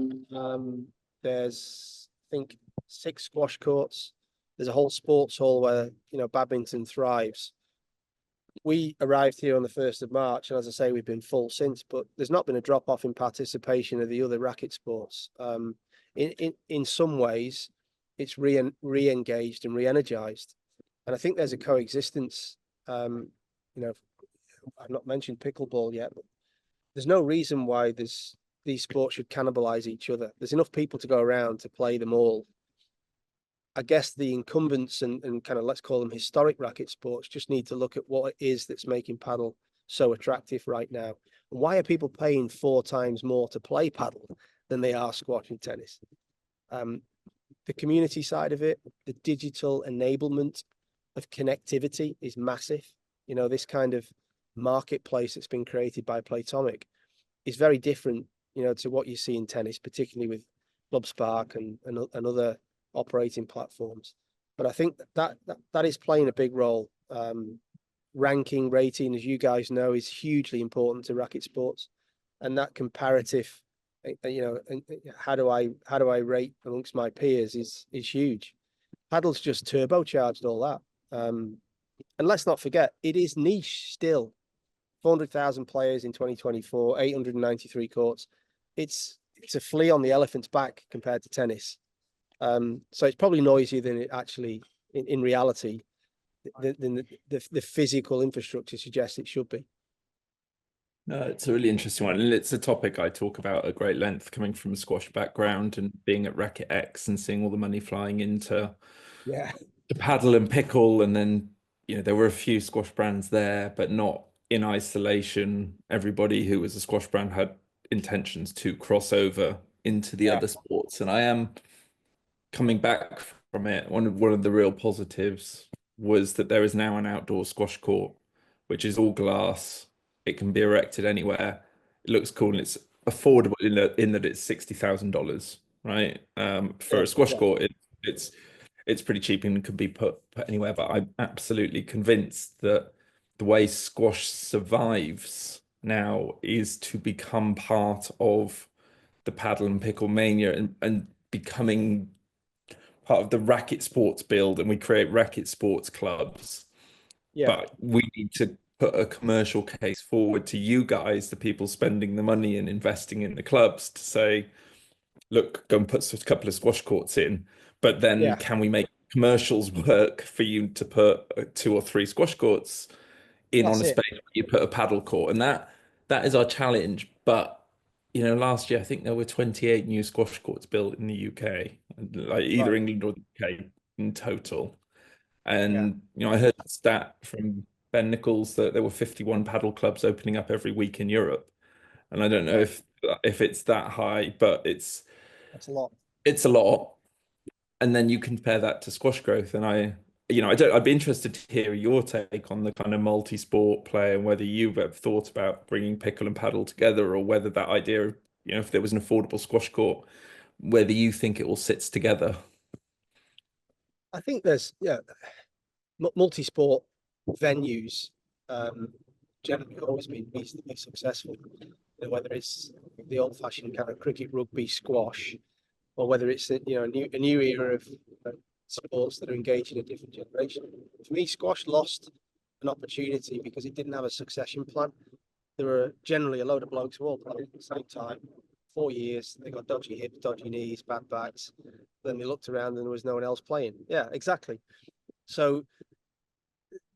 There's, I think, 6 squash courts. There's a whole sports hall where, badminton thrives. We arrived here on the 1st of March, and as I say, we've been full since, but there's not been a drop off in participation of the other racket sports. In some ways, it's re-engaged and re-energized. And I think there's a coexistence. I've not mentioned pickleball yet, but there's no reason why these sports should cannibalize each other. There's enough people to go around to play them all. I guess the incumbents and kind of, let's call them historic racket sports, just need to look at what it is that's making paddle so attractive right now. Why are people paying 4 times more to play paddle than they are squash and tennis? The community side of it, the digital enablement of connectivity is massive. This kind of marketplace that's been created by Playtomic is very different, to what you see in tennis, particularly with ClubSpark and other operating platforms. But I think that is playing a big role. Ranking, rating, as you guys know, is hugely important to racket sports, and that comparative, how do I rate amongst my peers is huge. Paddle's just turbocharged all that. And let's not forget, it is niche still. 400,000 players in 2024, 893 courts. It's a flea on the elephant's back compared to tennis. So it's probably noisier than it actually, in reality, than the physical infrastructure suggests it should be. No, it's a really interesting one. And it's a topic I talk about at great length, coming from a squash background and being at Racket X and seeing all the money flying into the paddle and pickle. And then, there were a few squash brands there, but not in isolation. Everybody who was a squash brand had intentions to cross over into the other sports. And I am coming back from it. One of the real positives was that there is now an outdoor squash court, which is all glass. It can be erected anywhere. It looks cool, and it's affordable in that it's $60,000, right? For a squash court, it's pretty cheap and can be put anywhere. But I'm absolutely convinced that the way squash survives now is to become part of the paddle and pickle mania and becoming part of the racket sports build, and we create racket sports clubs. But we need to put a commercial case forward to you guys, the people spending the money and investing in the clubs, to say, look, go and put a couple of squash courts in, but then can we make commercials work for you to put 2 or 3 squash courts in on a space where you put a paddle court? And that is our challenge. But last year I think there were 28 new squash courts built in the UK, like either England or the UK in total. And I heard a stat from Ben Nichols that there were 51 paddle clubs opening up every week in Europe. And I don't know if it's that high, but that's a lot. It's a lot. And then you compare that to squash growth, and I'd be interested to hear your take on the kind of multi-sport play, and whether you've ever thought about bringing pickle and paddle together, or whether that idea of, if there was an affordable squash court, whether you think it all sits together. I think there's multi-sport venues generally always been reasonably successful. Whether it's the old-fashioned kind of cricket, rugby, squash, or whether it's a new era of sports that are engaging a different generation. For me, squash lost an opportunity because it didn't have a succession plan. There were generally a load of blokes who all played at the same time. 4 years, they got dodgy hips, dodgy knees, bad backs. Then they looked around and there was no one else playing. Yeah, exactly. So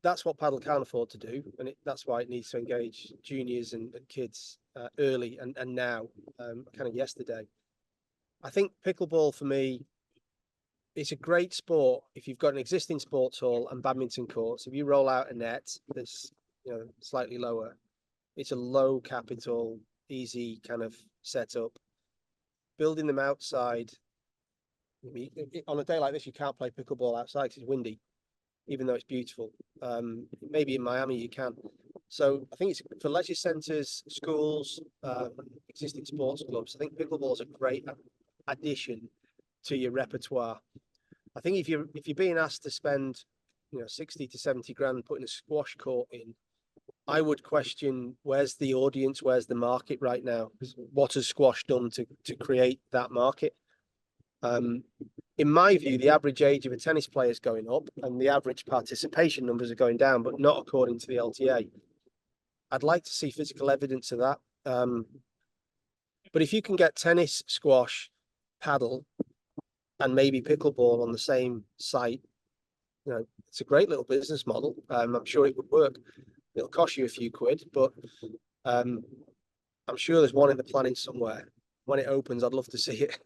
that's what paddle can't afford to do, and that's why it needs to engage juniors and kids early and now, kind of yesterday. I think pickleball for me, it's a great sport if you've got an existing sports hall and badminton courts. If you roll out a net that's slightly lower, it's a low capital, easy kind of setup. Building them outside. On a day like this, you can't play pickleball outside because it's windy, even though it's beautiful. Maybe in Miami you can. So I think it's for leisure centres, schools, existing sports clubs. I think pickleball is a great addition to your repertoire. I think if you're being asked to spend 60 to 70 grand putting a squash court in, I would question where's the audience, where's the market right now? What has squash done to create that market? In my view, the average age of a tennis player is going up and the average participation numbers are going down, but not according to the LTA. I'd like to see physical evidence of that. But if you can get tennis, squash, paddle, and maybe pickleball on the same site, it's a great little business model. I'm sure it would work. It'll cost you a few quid, but I'm sure there's one in the planning somewhere. When it opens, I'd love to see it.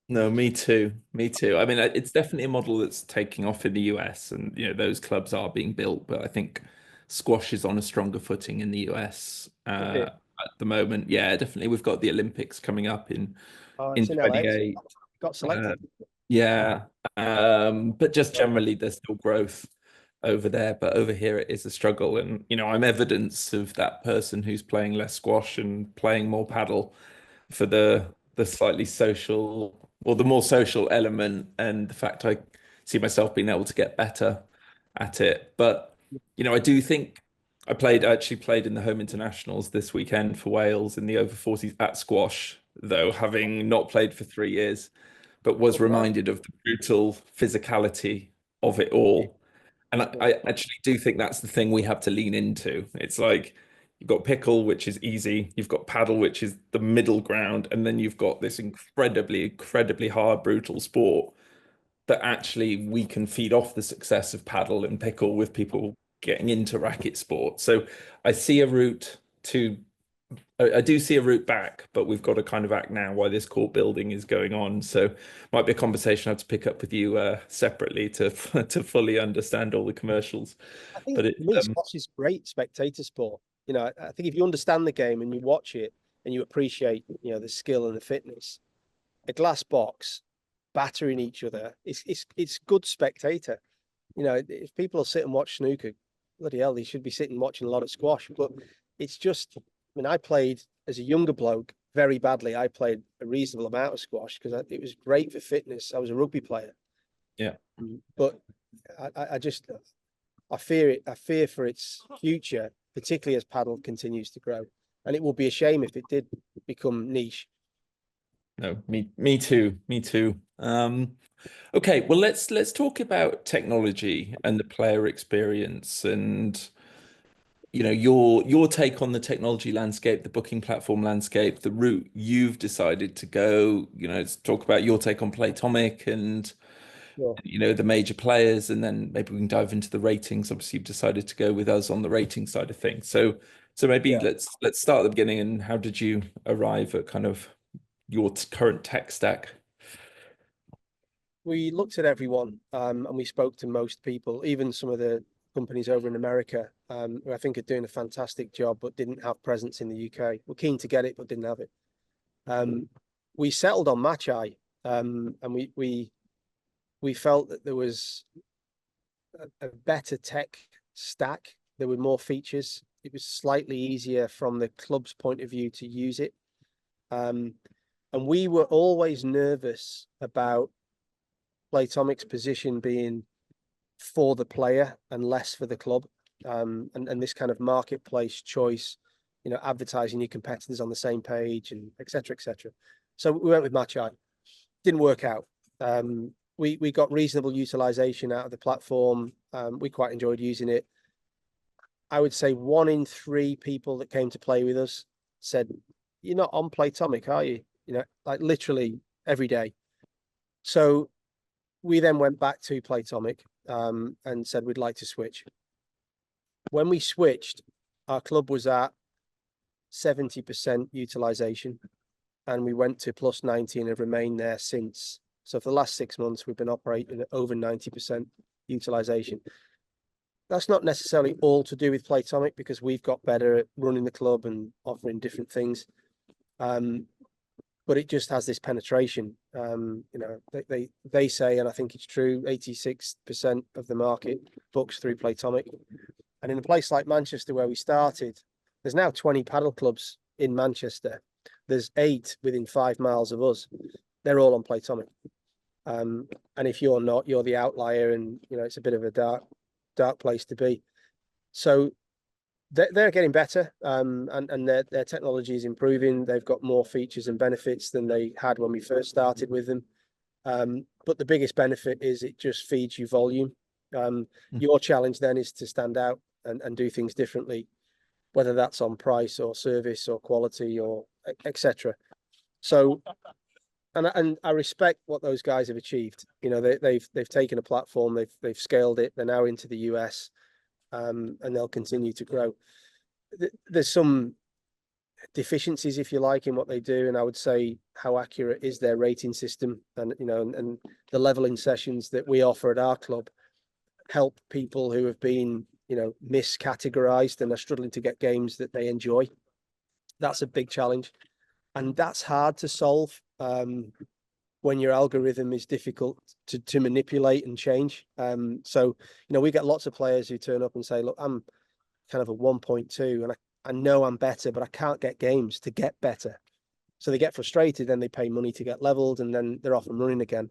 No, me too. Me too. I mean, it's definitely a model that's taking off in the US, and those clubs are being built. But I think squash is on a stronger footing in the US at the moment. Yeah, definitely. We've got the Olympics coming up in It's in LA. 28. Got selected. Yeah, but just generally, there's still growth over there, but over here it is a struggle. And I'm evidence of that person who's playing less squash and playing more paddle for the slightly social or the more social element, and the fact I see myself being able to get better at it. But I do think I actually played in the home internationals this weekend for Wales in the over 40s at squash, though having not played for 3 years, but was reminded of the brutal physicality of it all. And I actually do think that's the thing we have to lean into. It's like you've got pickle, which is easy. You've got paddle, which is the middle ground. And then you've got this incredibly hard, brutal sport that actually we can feed off the success of paddle and pickle with people getting into racket sport. So I see a route to I do see a route back, but we've got to kind of act now while this court building is going on. So might be a conversation I have to pick up with you separately to to fully understand all the commercials. I think But for me, squash is great spectator sport. I think if you understand the game and you watch it and you appreciate, the skill and the fitness, a glass box battering each other, it's good spectator. If people sit and watch snooker, bloody hell, they should be sitting watching a lot of squash. But it's just, I played as a younger bloke very badly. I played a reasonable amount of squash because it was great for fitness. I was a rugby player. Yeah. But I fear it. I fear for its future, particularly as paddle continues to grow. And it will be a shame if it did become niche. No, me too. Me too. Okay, well let's talk about technology and the player experience and your take on the technology landscape, the booking platform landscape, the route you've decided to go. Let's talk about your take on Playtomic and the major players, and then maybe we can dive into the ratings. Obviously, you've decided to go with us on the rating side of things. So maybe let's start at the beginning. And how did you arrive at kind of your current tech stack? We looked at everyone, and we spoke to most people, even some of the companies over in America, who I think are doing a fantastic job, but didn't have presence in the UK. We're keen to get it, but didn't have it. We settled on Matcheye, and we felt that there was a better tech stack. There were more features. It was slightly easier from the club's point of view to use it. And we were always nervous about Playtomic's position being for the player and less for the club, and this kind of marketplace choice, advertising your competitors on the same page and et cetera. So we went with Matcheye. Didn't work out. We got reasonable utilization out of the platform. We quite enjoyed using it. I would say 1 in 3 people that came to play with us said, "You're not on Playtomic, are you?" Like literally every day. So we then went back to Playtomic. and said we'd like to switch. When we switched, our club was at 70% utilization, and we went to plus 90 and have remained there since. So for the last 6 months, we've been operating at over 90% utilization. That's not necessarily all to do with Playtomic, because we've got better at running the club and offering different things. But it just has this penetration. You know, they say, and I think it's true, 86% of the market books through Playtomic. And in a place like Manchester where we started, there's now 20 paddle clubs in Manchester. There's 8 within 5 miles of us. They're all on Playtomic. And if you're not, you're the outlier, and you know, it's a bit of a dark place to be. So they're getting better, and their technology is improving. They've got more features and benefits than they had when we first started with them. But the biggest benefit is it just feeds you volume. Your challenge then is to stand out and do things differently, whether that's on price or service or quality or etc. So, and I respect what those guys have achieved. You know, they've taken a platform, they've scaled it. They're now into the US, and they'll continue to grow. There's some deficiencies, if you like, in what they do, and I would say, how accurate is their rating system? And you know, and the leveling sessions that we offer at our club help people who have been, you know, miscategorized and are struggling to get games that they enjoy. That's a big challenge, and that's hard to solve when your algorithm is difficult to manipulate and change. So, you know, we get lots of players who turn up and say, look, I'm kind of a 1.2 and I know I'm better, but I can't get games to get better. So they get frustrated, then they pay money to get leveled, and then they're off and running again.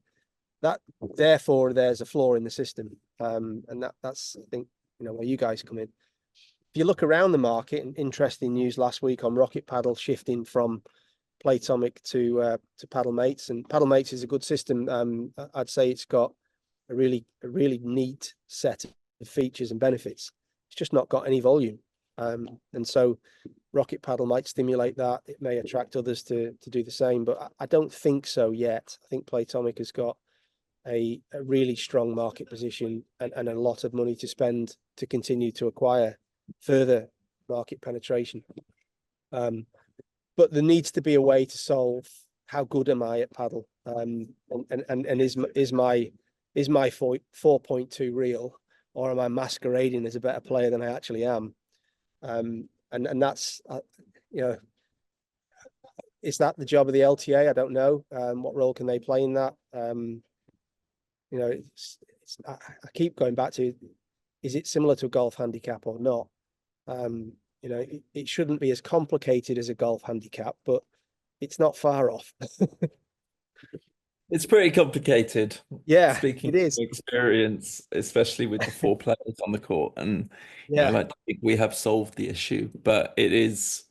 Therefore, there's a flaw in the system. And that's, I think, you know, where you guys come in. If you look around the market, and interesting news last week on Rocket Paddle shifting from Playtomic to Paddle Mates, and Paddle Mates is a good system. I'd say it's got a really neat set of features and benefits. It's just not got any volume. And so Rocket Paddle might stimulate that. It may attract others to do the same, but I don't think so yet. I think Playtomic has got a really strong market position and a lot of money to spend to continue to acquire further market penetration. But there needs to be a way to solve, how good am I at paddle? And is my 4.2 real, or am I masquerading as a better player than I actually am? And that's, you know, is that the job of the LTA? I don't know. What role can they play in that? You know, I keep going back to, is it similar to a golf handicap or not? You know, it shouldn't be as complicated as a golf handicap, but it's not far off. It's pretty complicated. Yeah, speaking it is. of experience, especially with the 4 players on the court, and Yeah, you know, like, we have solved the issue, but it is,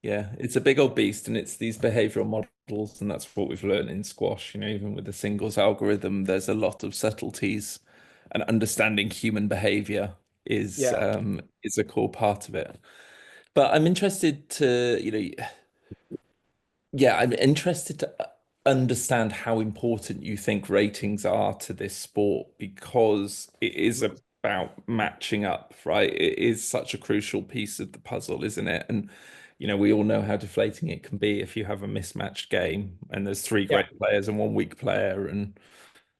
yeah, it's a big old beast, and it's these behavioral models, and that's what we've learned in squash. You know, even with the singles algorithm, there's a lot of subtleties, and understanding human behavior is a core part of it. But I'm interested to, you know, I'm interested to understand how important you think ratings are to this sport, because it is about matching up, right? It is such a crucial piece of the puzzle, isn't it? And you know, we all know how deflating it can be if you have a mismatched game and there's 3 great players and 1 weak player. And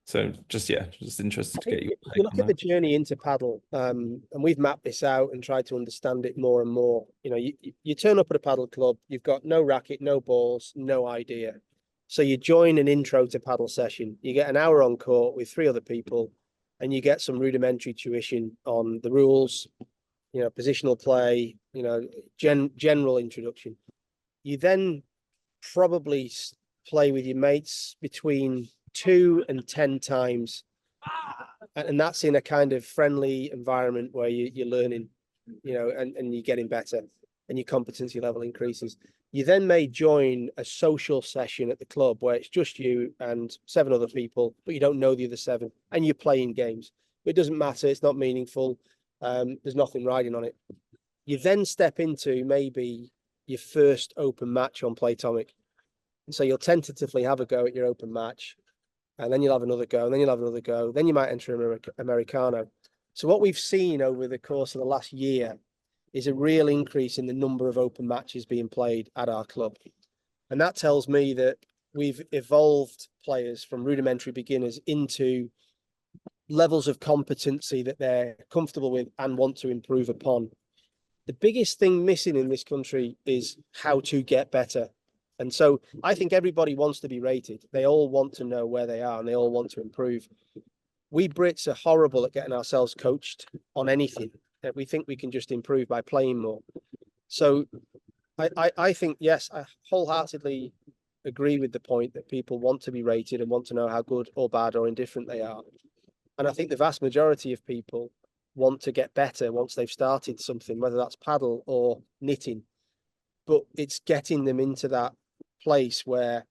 so just interested to get your if you look at the journey into paddle, and we've mapped this out and tried to understand it more and more. You know, you turn up at a paddle club, you've got no racket, no balls, no idea. So you join an intro to paddle session. You get an hour on court with 3 other people, and you get some rudimentary tuition on the rules, you know, positional play, you know, general introduction. You then probably play with your mates between 2 and 10 times, and that's in a kind of friendly environment where you're learning, you know, and you're getting better, and your competency level increases. You then may join a social session at the club where it's just you and 7 other people, but you don't know the other 7, and you're playing games. But it doesn't matter, it's not meaningful. There's nothing riding on it. You then step into maybe your first open match on Playtomic. And so you'll tentatively have a go at your open match. and then you'll have another go, and then you'll have another go. Then you might enter Americano. So what we've seen over the course of the last year is a real increase in the number of open matches being played at our club. And that tells me that we've evolved players from rudimentary beginners into levels of competency that they're comfortable with and want to improve upon. The biggest thing missing in this country is how to get better. And so I think everybody wants to be rated. They all want to know where they are and they all want to improve. We Brits are horrible at getting ourselves coached on anything. We think we can just improve by playing more. So I think, yes, I wholeheartedly agree with the point that people want to be rated and want to know how good or bad or indifferent they are. And I think the vast majority of people want to get better once they've started something, whether that's paddle or knitting. But it's getting them into that place where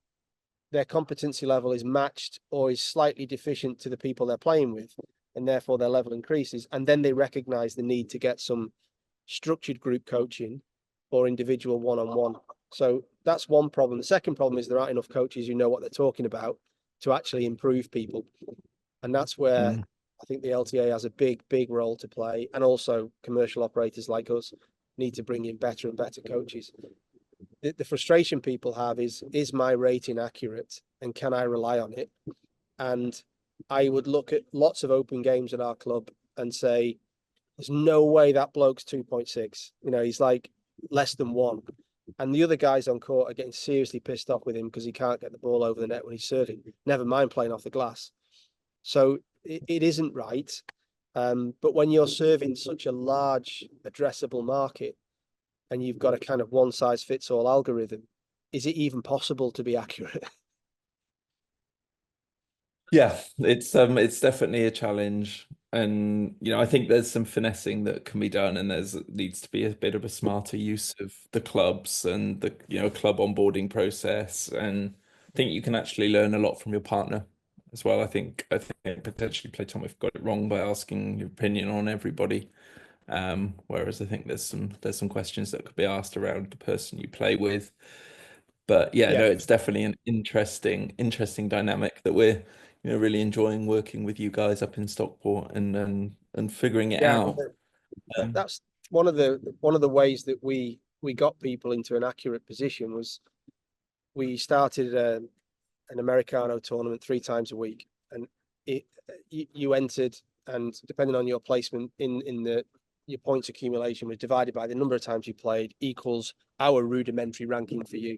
their competency level is matched or is slightly deficient to the people they're playing with, and therefore their level increases. And then they recognize the need to get some structured group coaching or individual one-on-one. So that's one problem. The second problem is there aren't enough coaches who know what they're talking about to actually improve people. And that's where I think the LTA has a big, big role to play. And also commercial operators like us need to bring in better and better coaches. The frustration people have is my rating accurate and can I rely on it? And I would look at lots of open games at our club and say, there's no way that bloke's 2.6. You know, he's like less than 1. And the other guys on court are getting seriously pissed off with him because he can't get the ball over the net when he's serving, never mind playing off the glass. So it isn't right. But when you're serving such a large addressable market and you've got a kind of one size fits all algorithm, is it even possible to be accurate? Yeah, it's definitely a challenge. And I think there's some finessing that can be done, and needs to be a bit of a smarter use of the clubs and the club onboarding process. And I think you can actually learn a lot from your partner as well. I think potentially Playtomic got it wrong by asking your opinion on everybody. Whereas I think there's some questions that could be asked around the person you play with. But yeah, no, it's definitely an interesting dynamic that we're really enjoying working with you guys up in Stockport and figuring it out. That's one of the ways that we got people into an accurate position was we started an Americano tournament 3 times a week, and you entered, and depending on your placement in your points accumulation was divided by the number of times you played equals our rudimentary ranking for you.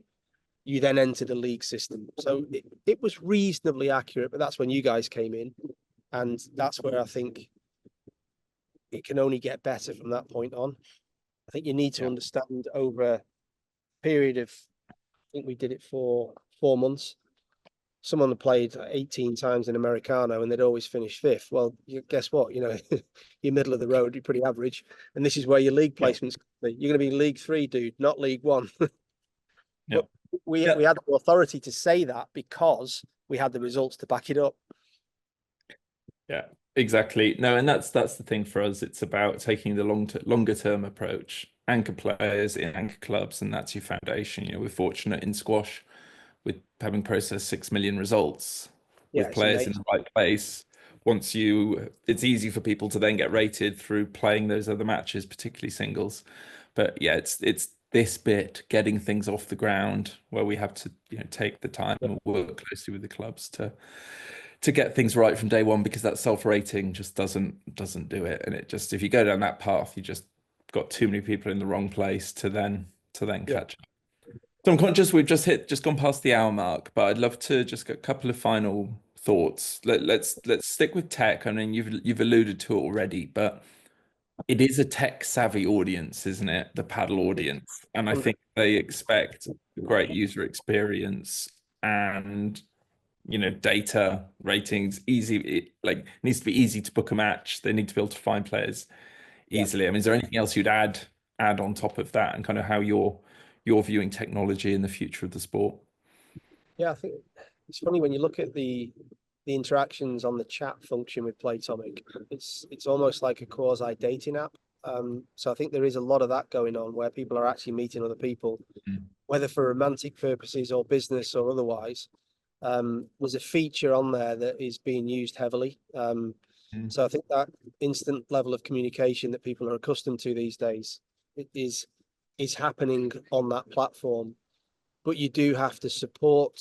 You then entered a league system. So it was reasonably accurate, but that's when you guys came in. And that's where I think it can only get better from that point on. I think you need to understand over a period of, I think we did it for 4 months. Someone had played 18 times in Americano and they'd always finish 5th. Well, guess what? You're middle of the road, you're pretty average. And this is where your league placements, you're going to be League 3, dude, not League 1. But we had the authority to say that because we had the results to back it up. Yeah, exactly. No, and that's the thing for us. It's about taking the longer term approach. Anchor players in anchor clubs, and that's your foundation. We're fortunate in squash with having processed 6 million results with players in the right place. It's easy for people to then get rated through playing those other matches, particularly singles. But yeah, it's this bit, getting things off the ground where we have to take the time and work closely with the clubs to get things right from day one, because that self-rating just doesn't do it. And it just, if you go down that path, you just got too many people in the wrong place to then catch up. So I'm conscious we've just gone past the hour mark, but I'd love to just get a couple of final thoughts. Let's stick with tech. I mean, you've alluded to it already, but it is a tech savvy audience, isn't it? The paddle audience. And I think they expect a great user experience and data, ratings, easy. It needs to be easy to book a match. They need to be able to find players easily. I mean, is there anything else you'd add on top of that, and kind of how you're viewing technology in the future of the sport? Yeah, I think it's funny when you look at the interactions on the chat function with Playtomic. It's almost like a quasi dating app. So I think there is a lot of that going on where people are actually meeting other people, whether for romantic purposes or business or otherwise. there's a feature on there that is being used heavily. So I think that instant level of communication that people are accustomed to these days is happening on that platform. But you do have to support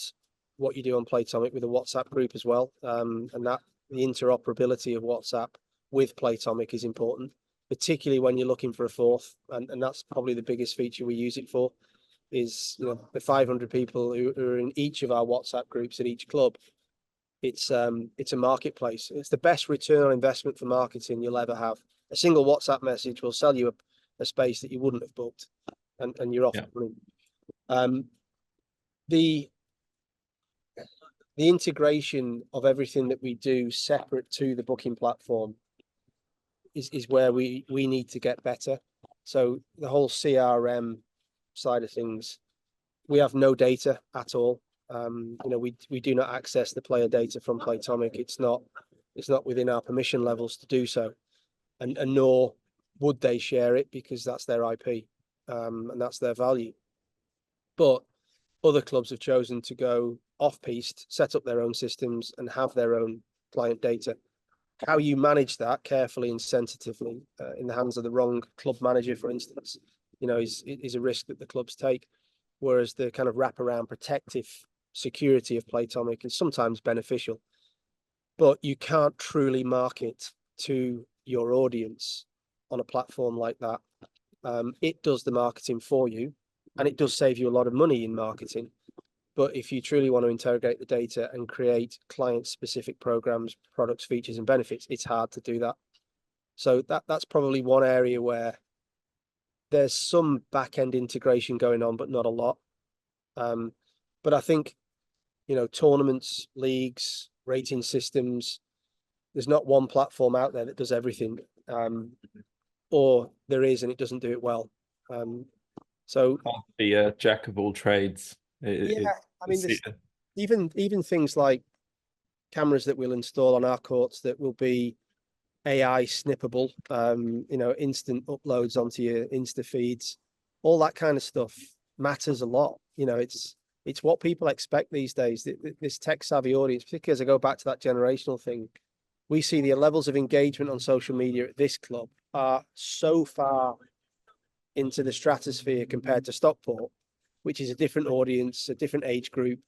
what you do on Playtomic with a WhatsApp group as well. And that the interoperability of WhatsApp with Playtomic is important, particularly when you're looking for a fourth. And that's probably the biggest feature we use it for, is, you know, the 500 people who are in each of our WhatsApp groups at each club. It's a marketplace. It's the best return on investment for marketing you'll ever have. A single WhatsApp message will sell you a space that you wouldn't have booked, and you're off. The integration of everything that we do separate to the booking platform is where we need to get better. So the whole CRM side of things, we have no data at all. You know, we do not access the player data from Playtomic. It's not within our permission levels to do so, and nor would they share it, because that's their IP, and that's their value. But other clubs have chosen to go off-piste, set up their own systems, and have their own client data. How you manage that carefully and sensitively in the hands of the wrong club manager, for instance, you know, is a risk that the clubs take. Whereas the kind of wraparound protective security of Playtomic is sometimes beneficial, but you can't truly market to your audience on a platform like that. It does the marketing for you, and it does save you a lot of money in marketing. But if you truly want to interrogate the data and create client-specific programs, products, features, and benefits, it's hard to do that. So that's probably one area where there's some back-end integration going on, but not a lot. But I think, you know, tournaments, leagues, rating systems, there's not one platform out there that does everything, or there is, and it doesn't do it well. So the jack of all trades. I mean, even things like cameras that we'll install on our courts that will be AI snippable, you know, instant uploads onto your Insta feeds, all that kind of stuff matters a lot. You know, it's what people expect these days. This tech savvy audience, particularly as I go back to that generational thing, we see the levels of engagement on social media at this club are so far into the stratosphere compared to Stockport, which is a different audience, a different age group.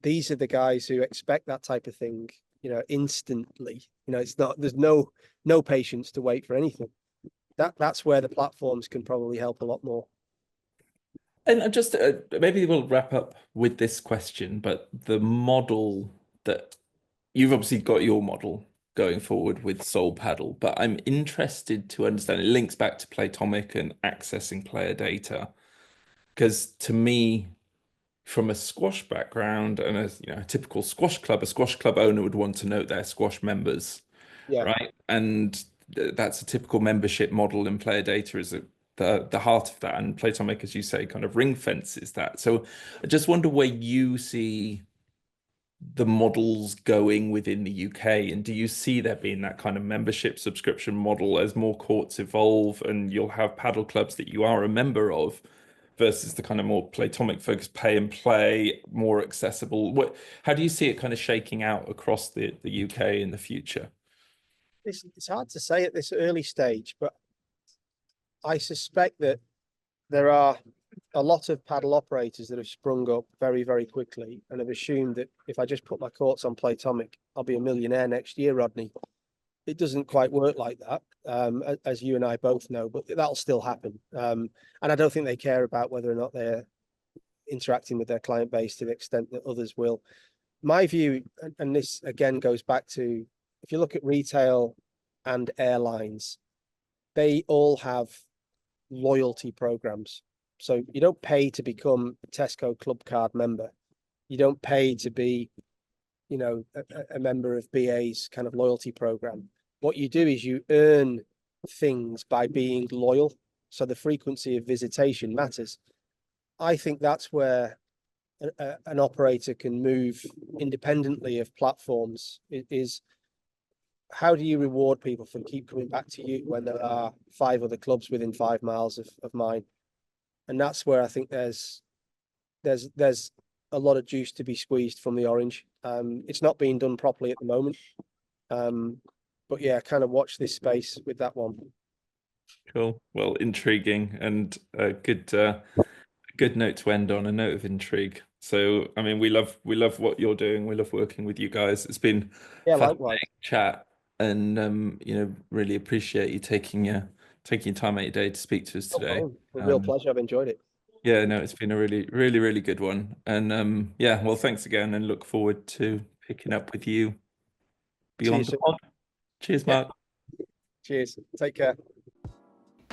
These are the guys who expect that type of thing, you know, instantly. You know, it's not, there's no patience to wait for anything. That's where the platforms can probably help a lot more. And just maybe we'll wrap up with this question, but the model that you've obviously got your model going forward with Soul Padel, but I'm interested to understand, it links back to Playtomic and accessing player data, because to me, from a squash background and a typical squash club owner would want to know their squash members, right? And that's a typical membership model, and player data is the heart of that. And Playtomic, as you say, kind of ring fences that. So I just wonder where you see the models going within the UK, and do you see there being that kind of membership subscription model as more courts evolve and you'll have paddle clubs that you are a member of, versus the kind of more Playtomic focused pay and play, more accessible? How do you see it kind of shaking out across the UK in the future? It's hard to say at this early stage, but I suspect that there are a lot of paddle operators that have sprung up very, very quickly and have assumed that if I just put my courts on Playtomic, I'll be a millionaire next year, Rodney. It doesn't quite work like that, as you and I both know, but that'll still happen. And I don't think they care about whether or not they're interacting with their client base to the extent that others will. My view, and this again goes back to, if you look at retail and airlines, they all have loyalty programs. So you don't pay to become a Tesco Club Card member. You don't pay to be, you know, a member of BA's kind of loyalty program. What you do is you earn things by being loyal. So the frequency of visitation matters. I think that's where an operator can move independently of platforms, is how do you reward people for keep coming back to you when there are 5 other clubs within 5 miles of mine? And that's where I think there's a lot of juice to be squeezed from the orange. It's not being done properly at the moment. But yeah, kind of watch this space with that one. Cool. Well, intriguing and a good note to end on, a note of intrigue. So, I mean, we love what you're doing. We love working with you guys. It's been Yeah, fascinating likewise. chat, and really appreciate you taking your time out your day to speak to us No today. problem. A real pleasure. I've enjoyed it. Yeah, no, it's been a really good one. And yeah, well, thanks again, and look forward to picking up with you beyond the soon. pod. Cheers, Yeah. Mark. Cheers. Take care.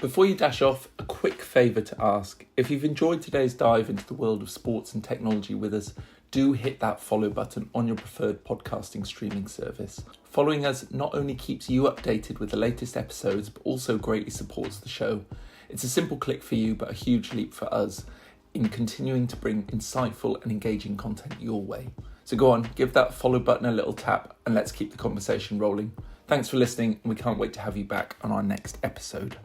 Before you dash off, a quick favour to ask. If you've enjoyed today's dive into the world of sports and technology with us, do hit that follow button on your preferred podcasting streaming service. Following us not only keeps you updated with the latest episodes, but also greatly supports the show. It's a simple click for you, but a huge leap for us in continuing to bring insightful and engaging content your way. So go on, give that follow button a little tap, and let's keep the conversation rolling. Thanks for listening, and we can't wait to have you back on our next episode.